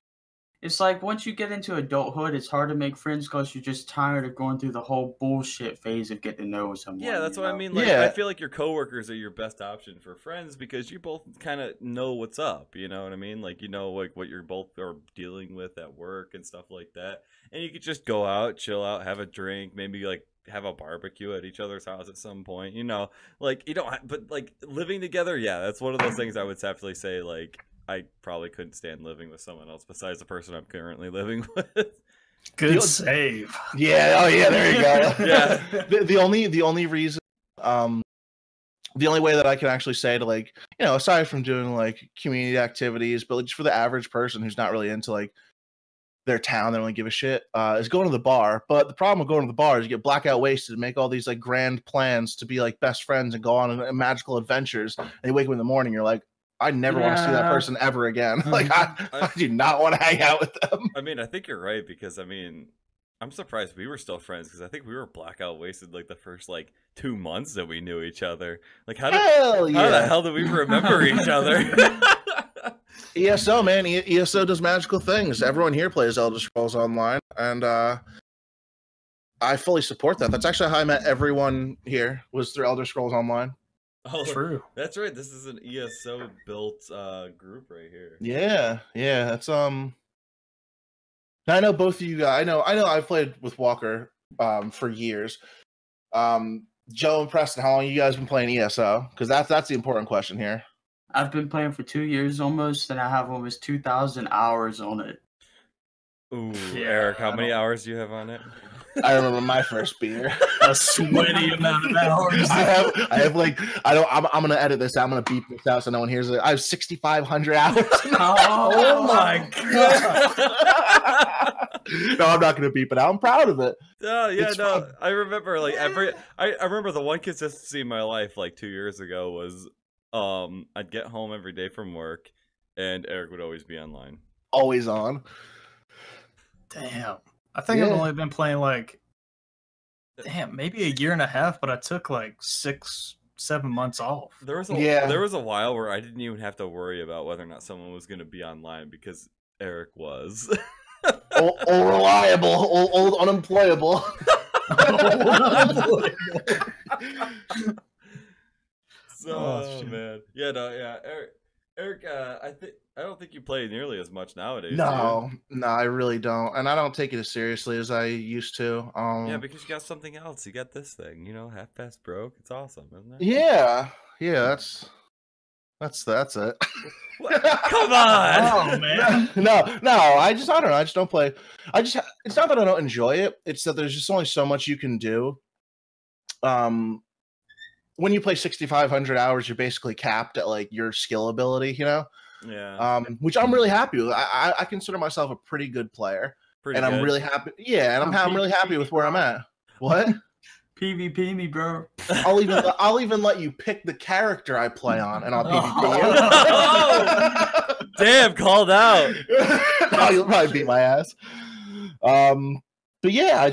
It's like once you get into adulthood, it's hard to make friends because you're just tired of going through the whole bullshit phase of getting to know someone. Yeah, that's what I mean. Like, I feel like your coworkers are your best option for friends because you both kind of know what's up. You know what I mean? Like, like what you're both are dealing with at work and stuff like that. And you could just go out, chill out, have a drink, maybe like have a barbecue at each other's house at some point. Like you don't. But like living together, yeah, that's one of those things I would definitely say. Like, I probably couldn't stand living with someone else besides the person I'm currently living with. Good save. Yeah. Oh, yeah. There you go. Yeah. The only reason, the only way that I can actually say to like, aside from doing like community activities, but just for the average person who's not really into like their town. They don't give a shit. Is going to the bar. But the problem with going to the bar is you get blackout wasted and make all these like grand plans to be like best friends and go on magical adventures. And you wake up in the morning, you're like, I never want to see that person ever again. Like I do not want to hang out with them. I mean, I think you're right because I mean, I'm surprised we were still friends because I think we were blackout wasted like the first like 2 months that we knew each other. Like how the hell did we remember each other? ESO, man. ESO does magical things. Everyone here plays Elder Scrolls Online, and I fully support that. That's actually how I met everyone here, was through Elder Scrolls Online. Oh, true. That's right. This is an ESO built group right here. Yeah. That's I know both of you guys. I know. I've played with Walker for years. Joe and Preston, how long have you guys been playing ESO? Because that's the important question here. I've been playing for 2 years almost, and I have almost 2,000 hours on it. Ooh, yeah, Eric, how many hours do you have on it? I remember my first beer. A sweaty amount of hours. I have like I'm gonna edit this out. I'm gonna beep this out so no one hears it. I have 6,500 hours. Oh my god. No, I'm not gonna beep it out. I'm proud of it. Oh yeah, It's no. fun. I remember like I remember the one consistency in my life like 2 years ago was I'd get home every day from work and Eric would always be online. Always on. Damn. I think I've only been playing like maybe a year and a half, but I took like 6-7 months off. There was a while where I didn't even have to worry about whether or not someone was going to be online because Eric was. Old reliable, old unemployable. So man, Eric, I don't think you play nearly as much nowadays. No, I really don't, and I don't take it as seriously as I used to. Yeah, because you got something else. You got this thing, half past broke. It's awesome, isn't it? Yeah, that's it. Come on! Oh man, no. I don't know. I just don't play. It's not that I don't enjoy it. It's that there's just only so much you can do. When you play 6,500 hours, you're basically capped at like your skill ability, Yeah. Which I'm really happy with. I consider myself a pretty good player, I'm really happy. Yeah, and I'm really happy with where I'm at. What? PvP me, bro. I'll even let you pick the character I play on, and I'll PvP you. Oh, damn, called out. No, you'll probably beat my ass. But yeah,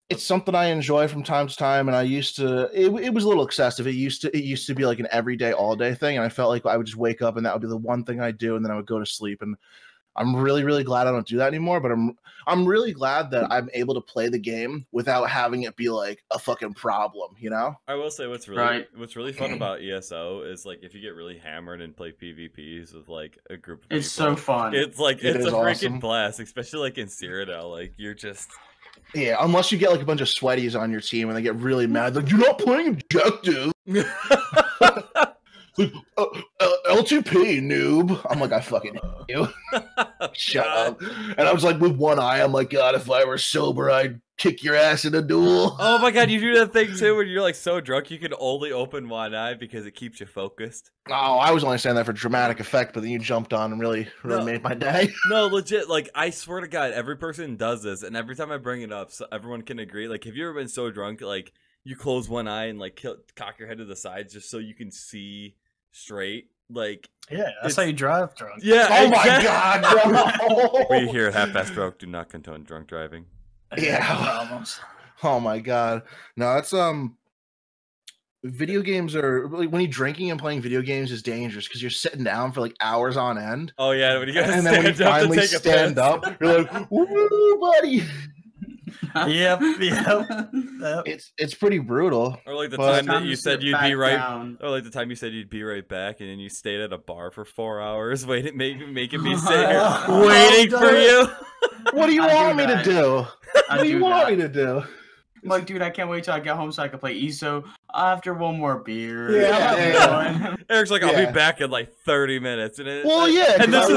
it's something I enjoy from time to time, and I used to. It was a little excessive. It used to be like an everyday, all day thing, and I felt like I would just wake up and that would be the one thing I do, and then I would go to sleep. And I'm really, really glad I don't do that anymore. But I'm really glad that I'm able to play the game without having it be like a fucking problem. I will say what's really fun about ESO is like if you get really hammered and play PvPs with like a group of people. It's so fun. It's like it's a freaking awesome. blast, especially like in Cyrodiil. Like you're just. Yeah, unless you get like a bunch of sweaties on your team and they get really mad, like you're not playing objective. Like, L2P noob. I'm like, I fucking hate you. Shut up. And I was like, with one eye, I'm like, God, if I were sober, I'd kick your ass in a duel. Oh my God, you do that thing too when you're like so drunk you can only open one eye because it keeps you focused. Oh, I was only saying that for dramatic effect, but then you jumped on and really made my day. No, legit. Like I swear to God, every person does this, and every time I bring it up, so everyone can agree. Like, have you ever been so drunk, like you close one eye and like cock your head to the side just so you can see straight? Like, yeah, that's how you drive drunk. Yeah. Oh my God, we here at Half Past Broke do not condone drunk driving. Yeah. Oh my God. No, it's video games are like when you're drinking and playing video games is dangerous because you're sitting down for like hours on end. Oh yeah, when you gotta and then when you finally stand up, you're like, "Woo, buddy!" Yep. It's pretty brutal. Or like the time that you said you'd be right, or like the time you said you'd be right back, and then you stayed at a bar for 4 hours, making me sit here waiting for you. What do you want me to do? What do you want me to do? I'm like, dude, I can't wait till I get home so I can play ESO after one more beer. Yeah. Eric's like, I'll be back in like 30 minutes. And and this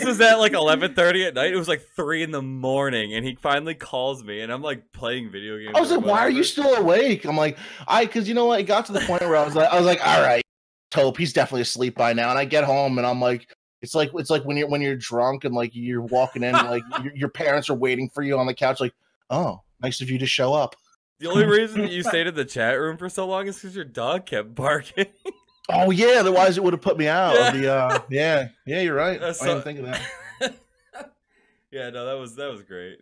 is at like 11:30 at night. It was like 3 in the morning, and he finally calls me, and I'm like playing video games. I was like, why are you still awake? I'm like, because you know what? It got to the point where I was like, all right, Tope, he's definitely asleep by now. And I get home, and I'm like, It's like when you're drunk and like you're walking in, and, like your parents are waiting for you on the couch. Like, oh, nice of you to show up. The only reason that you stayed in the chat room for so long is because your dog kept barking. Oh yeah, otherwise it would have put me out. Yeah. Of the yeah, you're right. I So- didn't think of that. Yeah, no, that was great.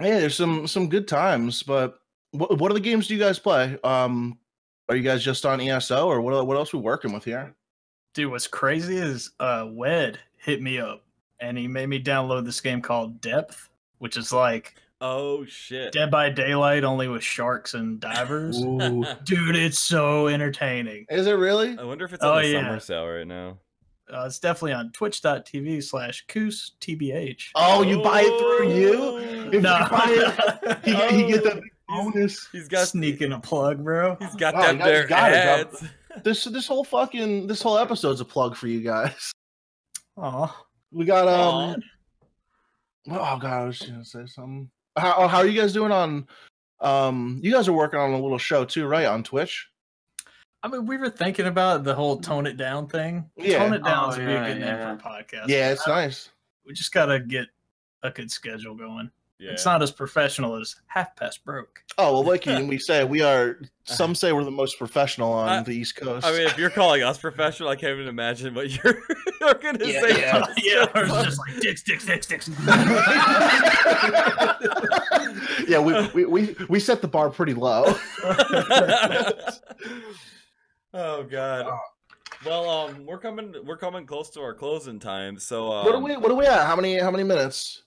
Yeah, there's some good times, but what other games do you guys play? Are you guys just on ESO, or what else are we working with here? Dude, what's crazy is Wed hit me up and he made me download this game called Depth, which is like Oh shit. Dead by Daylight only with sharks and divers. Ooh. Dude, it's so entertaining. Is it really? I wonder if it's on the yeah. summer sale right now. It's definitely on twitch.tv/KoosTBH. Oh, you buy it through you? If No. you buy it, he get the bonus. He's got Sneaking a plug, bro. he's got Oh, them you guys there got it, ads. This whole episode's a plug for you guys. Aw. We got Aw. oh god, I was gonna say something. How are you guys doing on? You guys are working on a little show too, right? On Twitch. I mean, we were thinking about the whole tone it down thing. Yeah. Tone it down Oh, would be yeah, a good name yeah. for a podcast. Yeah, it's nice. We just gotta get a good schedule going. Yeah. It's not as professional as Half Past Broke. Oh well, like we say, we are. Some say we're the most professional on the East Coast. I mean, if you're calling us professional, I can't even imagine what you're gonna Yeah, say. yeah. Yeah, it's just like dicks. yeah, we set the bar pretty low. Oh god. Well, we're coming close to our closing time. So What are we at? How many minutes?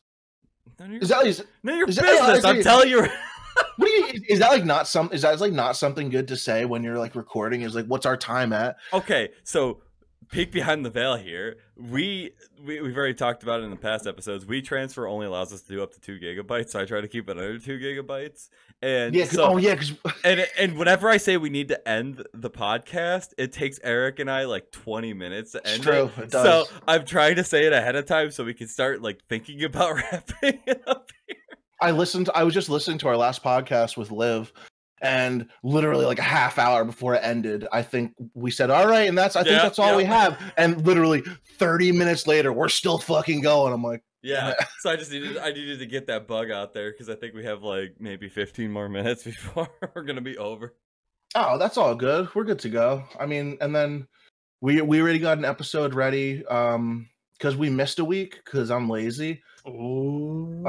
None of your, Is that none of your is that- business. I'm telling you. what do you? Is that like not some? Is that like not something good to say when you're like recording? Is like, what's our time at? Okay, so peek behind the veil here. We've already talked about it in the past episodes. WeTransfer only allows us to do up to 2 gigabytes, so I try to keep it under 2 gigabytes. And Yeah. so, Because and whenever I say we need to end the podcast, it takes Eric and I like 20 minutes to end true. it. It does. So I'm trying to say it ahead of time so we can start like thinking about wrapping it up here. I was just listening to our last podcast with Liv, and literally like a half hour before it ended, I think we said, "All right," and I think that's all we have. And literally 30 minutes later, we're still fucking going. I'm like, Yeah, so I needed to get that bug out there because I think we have like maybe 15 more minutes before we're gonna be over. oh, that's all good. We're good to go. I mean, and then we already got an episode ready because we missed a week because I'm lazy. Ooh.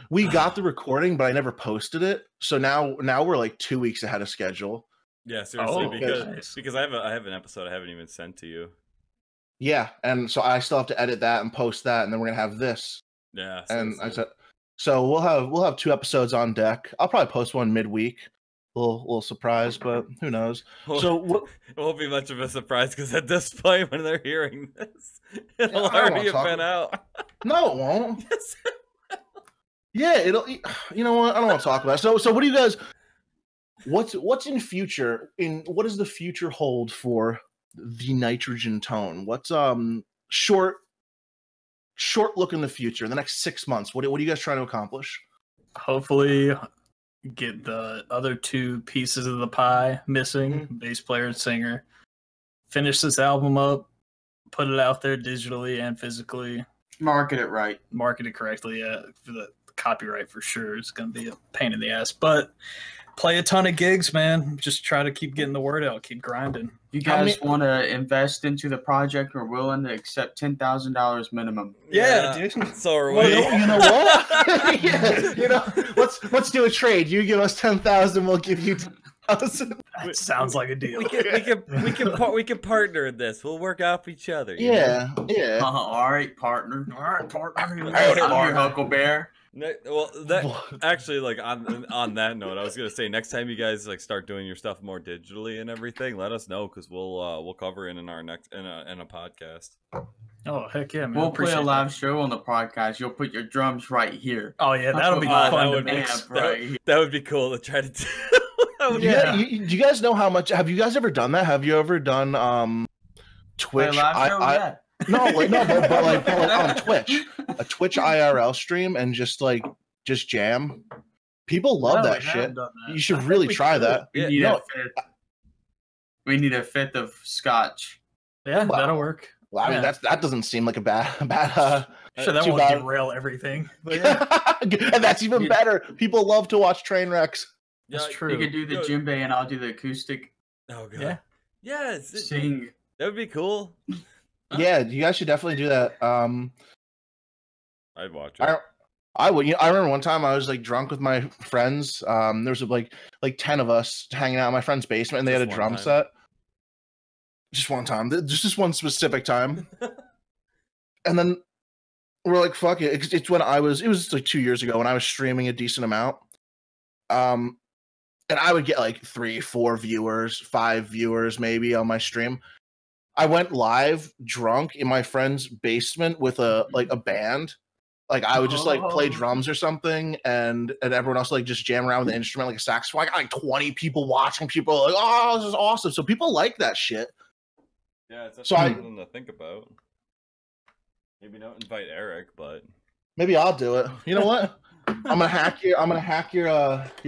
We got the recording, but I never posted it. So now we're like 2 weeks ahead of schedule. Yeah, seriously, nice. because I have an episode I haven't even sent to you. Yeah, and so I still have to edit that and post that, and then we're gonna have this. Yeah, And I said, so we'll have 2 episodes on deck. I'll probably post one midweek. Little surprise, but who knows? So what? it won't be much of a surprise because at this point, when they're hearing this, it'll I don't already wanna have talk been out. No, it won't. Yes. Yeah, it'll. You know what? I don't want to talk about it. So what do you guys? What's in future? What does the future hold for the nitrogen tone? What's short look in the future? The next 6 months. What are you guys trying to accomplish? Hopefully get the other 2 pieces of the pie missing, bass player and singer. Finish this album up, put it out there digitally and physically. Market it right. Market it correctly. Yeah, for the copyright for sure. It's going to be a pain in the ass. But play a ton of gigs, man. Just try to keep getting the word out. Keep grinding. You guys want to invest into the project? We're willing to accept $10,000 minimum. Yeah, dude. So are we. Well, you know what? Yeah, you know, let's do a trade. You give us 10,000, we'll give you 10,000. That sounds like a deal. We can partner in this. We'll work out for each other. you know? Yeah. All right, partner. All right, partner. I'm your Huckleberry. Well, that actually, like on that note, I was gonna say next time you guys like start doing your stuff more digitally and everything, let us know because we'll cover it in our next in a podcast. Oh heck yeah, man! We'll play a Appreciate live that. show on the podcast. You'll put your drums right here. Oh yeah, that'll be that fun to would be- mix. That would be cool to try to do. That would be- Yeah. Do you guys know how much? Have you guys ever done that? Have you ever done Play a Twitch? live show? Yeah. No, but like on Twitch, a Twitch IRL stream and just jam. People love No, that we shit. haven't done that. You should I think really we try could. that. We Yeah, need no. a fifth. We need a fifth of scotch. Yeah, Wow. that'll work. Well, I mean, that doesn't seem like a bad. Sure, that too won't bad. derail everything. But yeah, And that's even better. People love to watch train wrecks. that's Yeah, true. You could do the djembe and I'll do the acoustic. Oh god. Yeah. Yeah. Sing. That would be cool. Yeah, you guys should definitely do that. I'd watch it. I would. I remember one time I was like drunk with my friends. There was like 10 of us hanging out in my friend's basement, and they had a drum set. Just one time, just this one specific time. And then we're like, "Fuck it!" It's when it was like 2 years ago when I was streaming a decent amount. And I would get like 3, 4 viewers, 5 viewers maybe on my stream. I went live drunk in my friend's basement with a band. Like I would just like play drums or something, and everyone else like just jam around with the instrument like a saxophone. I got like 20 people watching. People are like, "Oh, this is awesome!" So people like that shit. Yeah, it's something to think about. Maybe don't invite Eric, but maybe I'll do it. You know what? I'm gonna hack your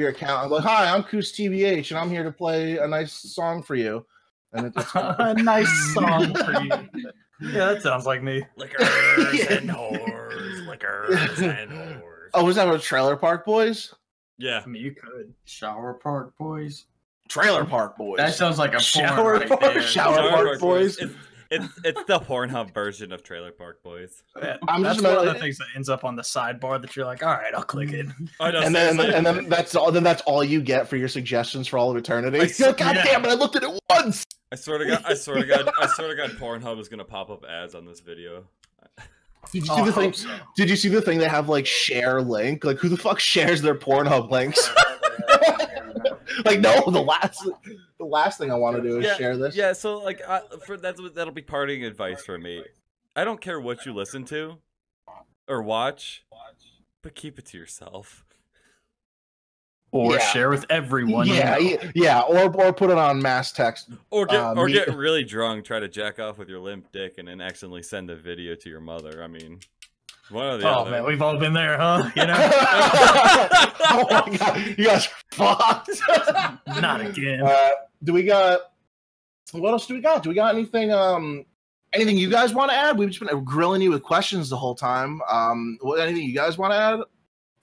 account. I'm like, "Hi, I'm Koos TBH, and I'm here to play a nice song for you." And it's a nice song for you. Yeah, that sounds like me. Liquors and whores, liquors and whores. Oh, was that with Trailer Park Boys? Yeah. I mean, you could. Shower Park Boys. Trailer Park Boys. That sounds like a Shower porn Park, right there. Shower Park Boys. It's the Pornhub version of Trailer Park Boys. Yeah, I'm that's just one of the things that ends up on the sidebar that you're like, all right, I'll click it. And then that's all. Then that's all you get for your suggestions for all of eternity. You're like, God damn it! I looked at it once. I swear to God, Pornhub is gonna pop up ads on this video. Did you see the thing? So. Did you see the thing they have like share link? Like who the fuck shares their Pornhub links? Like no, the last thing I want to do is share this. Yeah, so like that'll be parting advice for me. I don't care what you listen to or watch, but keep it to yourself. Or share with everyone. Yeah, or put it on mass text. Or get really drunk, try to jack off with your limp dick, and then accidentally send a video to your mother. I mean, one or the other. Oh man, we've all been there, huh? You know. Oh my god, you guys are fucked. Not again. What else do we got? Do we got anything? Anything you guys want to add? We've just been grilling you with questions the whole time. Anything you guys want to add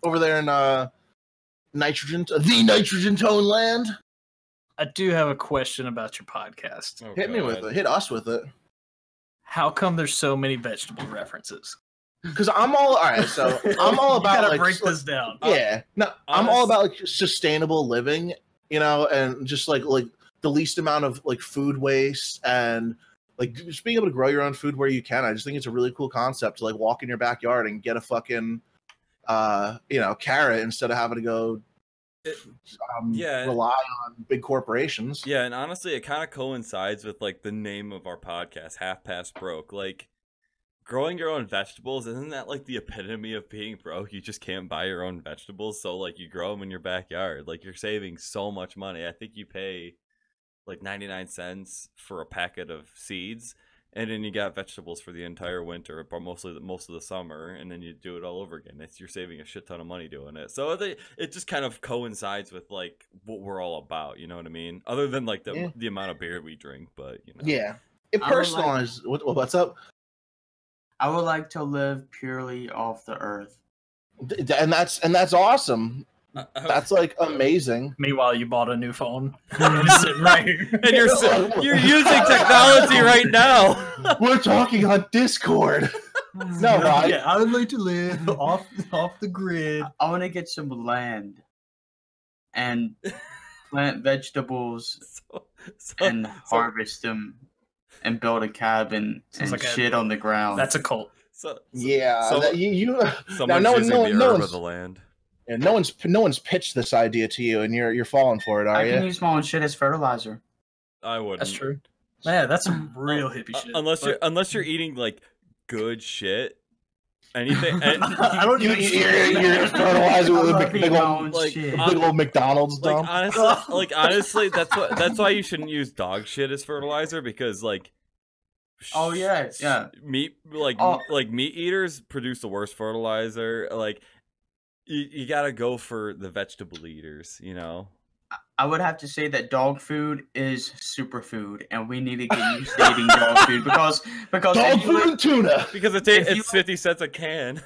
over there in the nitrogen tone land? I do have a question about your podcast. Oh, Hit me with it. Hit us with it. How come there's so many vegetable references? Because I'm all right. So I'm all about you gotta like break this down. Yeah, no, I'm all about like sustainable living, you know, and just like the least amount of like food waste and like just being able to grow your own food where you can. I just think it's a really cool concept to like walk in your backyard and get a fucking carrot instead of having to go rely on big corporations. Yeah, and honestly, it kind of coincides with like the name of our podcast, Half Past Broke. Like, growing your own vegetables, isn't that like the epitome of being broke? You just can't buy your own vegetables, so like you grow them in your backyard. Like you're saving so much money. I think you pay like 99 cents for a packet of seeds, and then you got vegetables for the entire winter, but most of the summer, and then you do it all over again. You're saving a shit ton of money doing it. So it just kind of coincides with like what we're all about. You know what I mean? Other than like the amount of beer we drink, but you know. Yeah, it personalized. What's up? I would like to live purely off the earth, and that's awesome. That's like amazing. Meanwhile, you bought a new phone. You're sitting right here. And you're using technology right now. We're talking on Discord. No, right? Yeah, I would like to live off the grid. I want to get some land and plant vegetables and harvest them and build a cabin and like shit on the ground. That's a cult. You. Someone's using the herb of the land. Yeah, no one's pitched this idea to you, and you're falling for it, are you? I can use my own shit as fertilizer. I wouldn't. That's true. Man, that's some real hippie shit. Unless you're eating like good shit. Anything. I don't eat your fertilizer with a big old McDonald's dump. Honestly, that's why you shouldn't use dog shit as fertilizer, because like. Oh yeah. Meat meat eaters produce the worst fertilizer. Like. You gotta go for the vegetable eaters, you know? I would have to say that dog food is superfood, and we need to get used to eating dog food because Dog food and tuna. Because it's 50 cents a can.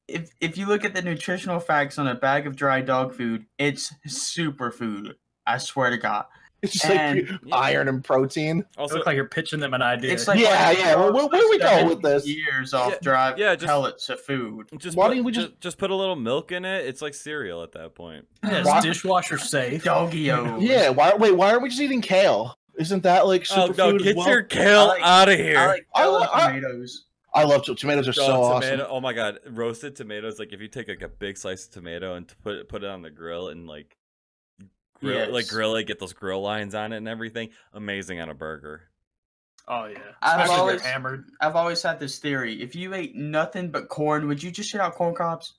If you look at the nutritional facts on a bag of dry dog food, it's superfood. I swear to God. It's just like iron and protein. Also, look like you're pitching them an idea. It's like yeah. Where we go with this? Years off dry pellets of food. Why don't we just put a little milk in it? It's like cereal at that point. Yeah, it's dishwasher safe. Doggy-o. Yeah. Why aren't we just eating kale? Isn't that like superfood? Get your kale out of here. I like tomatoes. I love tomatoes. Are so awesome. Oh my god, roasted tomatoes! Like if you take like a big slice of tomato and put it on the grill and like grill it, get those grill lines on it and everything. Amazing on a burger. Oh yeah, I've always had this theory: if you ate nothing but corn, would you just shit out corn cobs?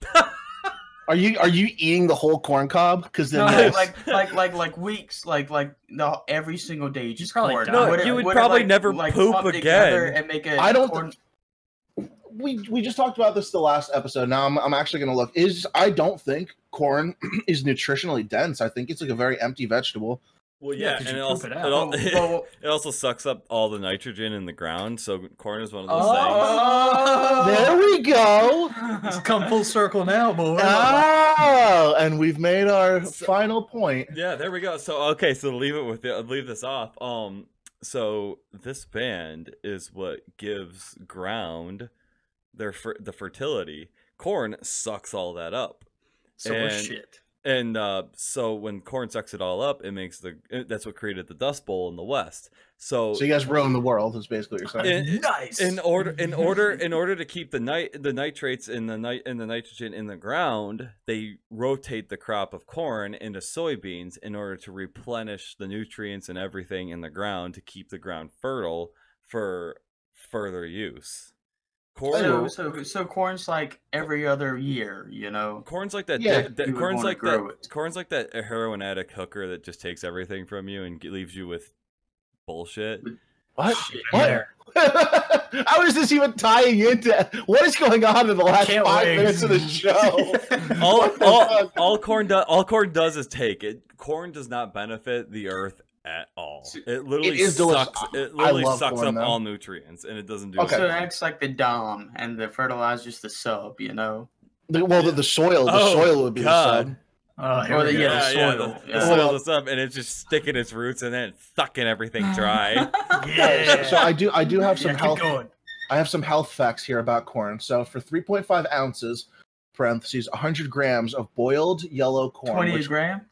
Are you eating the whole corn cob? Because then like weeks, every single day, just corn. No, you would probably never poop again. And make we just talked about this the last episode. Now I'm actually going to look. I don't think corn is nutritionally dense. I think it's like a very empty vegetable. Well, yeah, and it also sucks up all the nitrogen in the ground. So corn is one of those things. There we go. It's come full circle now, boy. Oh, and we've made our final point. Yeah, there we go. So leave this off. So this band is what gives ground the fertility. Corn sucks all that up. Shit. And so when corn sucks it all up, it makes that's what created the Dust Bowl in the West. So you guys ruined the world. Is basically what you're saying. Nice. In order to keep the nitrates and the nitrogen in the ground, they rotate the crop of corn into soybeans in order to replenish the nutrients and everything in the ground to keep the ground fertile for further use. Corn. So corn's like every other year, you know. Corn's like that. Yeah. Corn's like that heroin addict hooker that just takes everything from you and leaves you with bullshit. What? How is this even tying into? What is going on in the last 5 minutes of the show? all corn does is take it. Corn does not benefit the earth at all. It literally sucks. It literally sucks up all nutrients, and it doesn't do. So it acts like the dom, and the fertilizer's the sub. You know. The soil. The soil would be the sub. The soil. The soil is up, and it's just sticking its roots and then sucking everything dry. Yeah. So I do have some health. I have some health facts here about corn. So for 3.5 ounces, parentheses, 100 grams of boiled yellow corn. 20 a gram.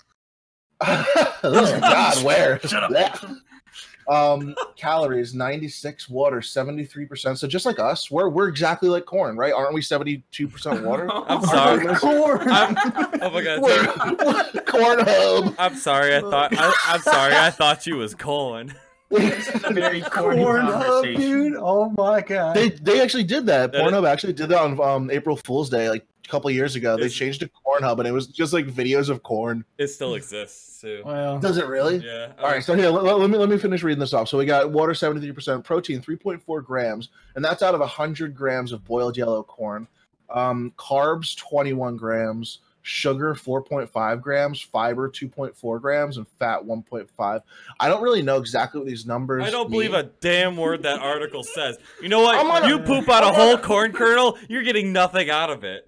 Oh God, where? Shut up. Calories 96, water 73%. So just like us, we're exactly like corn, right? Aren't we 72% water? I'm sorry, corn. Oh my God, corn hub. I'm sorry. I'm sorry. I thought you was corn. Very Pornhub, dude. Oh my God. They actually did that. Pornhub actually did that on April Fool's Day, like a couple of years ago. They changed to Cornhub, and it was just like videos of corn. It still exists too. Well, does it really? Yeah. All right. So here, let me finish reading this off. So we got water 73%, protein 3.4 grams, and that's out of 100 grams of boiled yellow corn. Carbs 21 grams. Sugar 4.5 grams, fiber 2.4 grams, and fat 1.5. I don't really know exactly what these numbers I don't mean. believe a damn word that article says. You know what? You poop out a whole corn kernel, you're getting nothing out of it.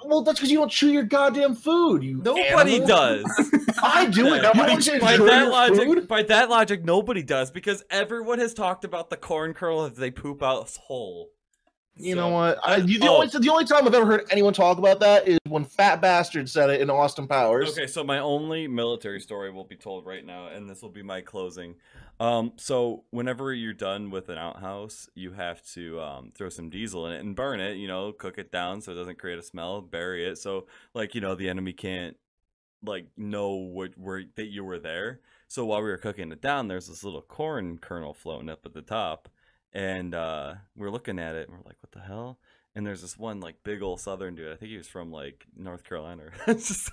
Well, that's because you don't chew your goddamn food. Nobody does. I do it. By that logic, nobody does because everyone has talked about the corn kernel that they poop out whole. You know what? The only time I've ever heard anyone talk about that is when Fat Bastard said it in Austin Powers. Okay, so my only military story will be told right now, and this will be my closing. So whenever you're done with an outhouse, you have to throw some diesel in it and burn it. You know, cook it down so it doesn't create a smell. Bury it so, like, you know, the enemy can't know that you were there. So while we were cooking it down, there's this little corn kernel floating up at the top. And we're looking at it, and we're like, what the hell? And there's this one, like, big old southern dude. I think he was from, like, North Carolina. His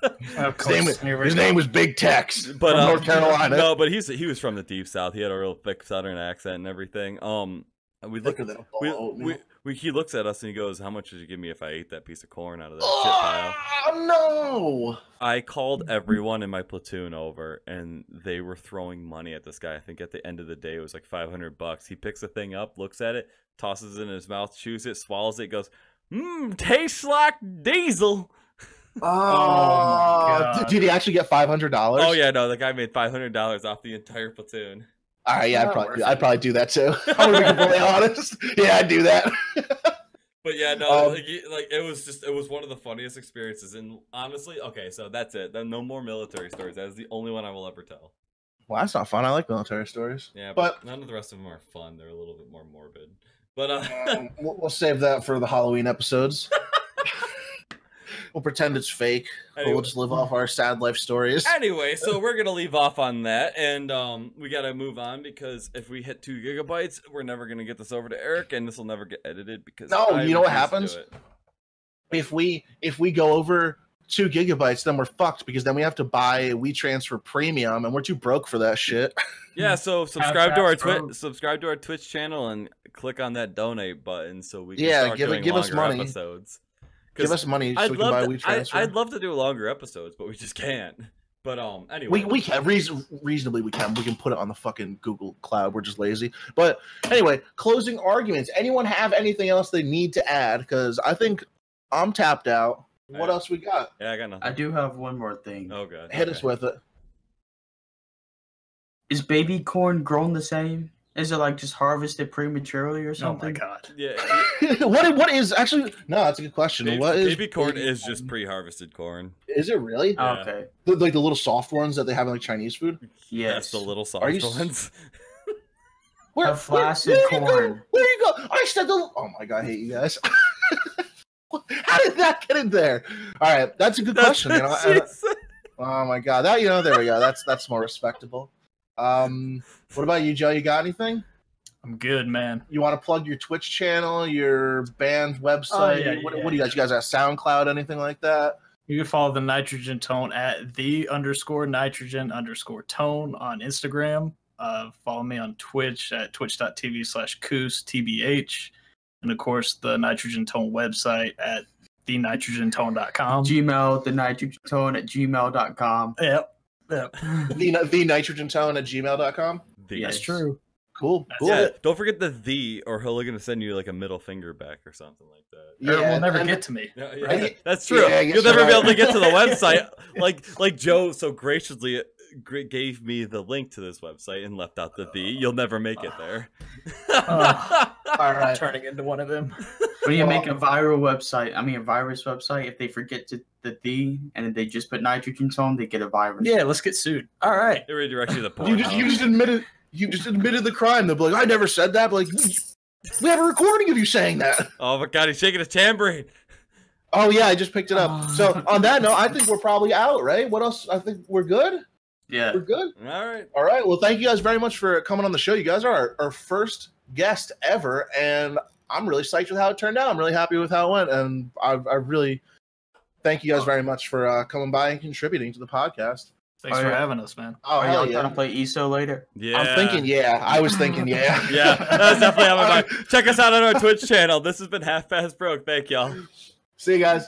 name was Big Tex from North Carolina. No, but he was from the deep south. He had a real thick southern accent and everything. And we Thicker look. than a bowl of oatmeal. He looks at us and he goes, "How much would you give me if I ate that piece of corn out of that shit pile?" Oh no! I called everyone in my platoon over, and they were throwing money at this guy. I think at the end of the day, it was like $500. He picks the thing up, looks at it, tosses it in his mouth, chews it, swallows it, goes, tastes like diesel. my God. Did he actually get $500? Oh yeah, no, the guy made $500 off the entire platoon. All right, yeah, Not worth I'd it. probably do that too. I'm gonna be completely honest. Yeah, I'd do that. But yeah, no, like it was one of the funniest experiences. And honestly, okay, so that's it. Then no more military stories. That is the only one I will ever tell. Well, that's not fun. I like military stories. Yeah, but none of the rest of them are fun. They're a little bit more morbid. But we'll save that for the Halloween episodes. We'll pretend it's fake. But Anyway. we'll just live off our sad life stories. anyway, so we're gonna leave off on that, and we gotta move on because if we hit 2 gigabytes, we're never gonna get this over to Eric, and this will never get edited because No, I you know what refuse to happens? do it. If we go over 2 gigabytes, then we're fucked because then we have to buy WeTransfer Premium, and we're too broke for that shit. Yeah, so subscribe to our fast, bro. subscribe to our Twitch channel and click on that donate button so we can Yeah, start doing give us longer money. episodes. Give us money so we can buy WeTransfer. I'd love to do longer episodes, but we just can't. But anyway, We can reasonably we can put it on the fucking Google Cloud. We're just lazy. But anyway, closing arguments. Anyone have anything else they need to add? Because I think I'm tapped out. What else we got? Yeah, I got nothing. I do have one more thing. Oh god. Hit us with it. Is baby corn grown the same? Is it like just harvested prematurely or Oh my something? God. Yeah, what is actually? No, that's a good question. What is baby corn is just pre-harvested corn. Is it really? Yeah. Okay. Like the little soft ones that they have in like Chinese food? Yes. That's the little soft Are you ones. A flaccid where you corn. go? Where you go? I said the. Oh my god, I hate you guys. How did that get in there? All right, that's a good question. You know, oh my god, that there we go. That's more respectable. What about you, Joe? You got anything? I'm good, man. You want to plug your Twitch channel, your band website? Yeah, what yeah. do you guys? You guys have SoundCloud, anything like that? You can follow the Nitrogen Tone at _nitrogen_tone on Instagram. Follow me on Twitch at twitch.tv/koostbh. And of course, the Nitrogen Tone website at thenitrogentone.com. Gmail, the nitrogen tone at gmail.com. Yep. The nitrogen tone at gmail.com. That's true. Cool. That's Cool. Yeah, it. don't forget the, or he'll gonna send you like a middle finger back or something like that. Or will never and- get to me. Yeah, Right? that's true. Yeah, I guess You'll never you're be able to right. get to the website. Like Joe so graciously gave me the link to this website and left out the You'll never make it there. All right. Turning into one of them. When you make a viral website, a virus website, if they forget the and they just put nitrogen tone, they get a virus. Yeah, let's get sued. All right. It redirects you to porn. You just admitted the crime. They'll be like, I never said that. But like, we have a recording of you saying that. Oh my god, he's shaking his tambourine. Oh yeah, I just picked it up. So on that note, I think we're probably out, right? What else? I think we're good. Yeah. We're good. All right. All right. Well, thank you guys very much for coming on the show. You guys are our first guest ever, and I'm really psyched with how it turned out. I'm really happy with how it went, and I really thank you guys very much for coming by and contributing to the podcast. Thanks for having us, man. Oh, Are hell y'all yeah. trying to play ESO later? Yeah. I'm thinking, yeah. I was thinking, yeah. Yeah, that's definitely on my mind. Check us out on our Twitch channel. This has been Half Fast Broke. Thank y'all. See you guys.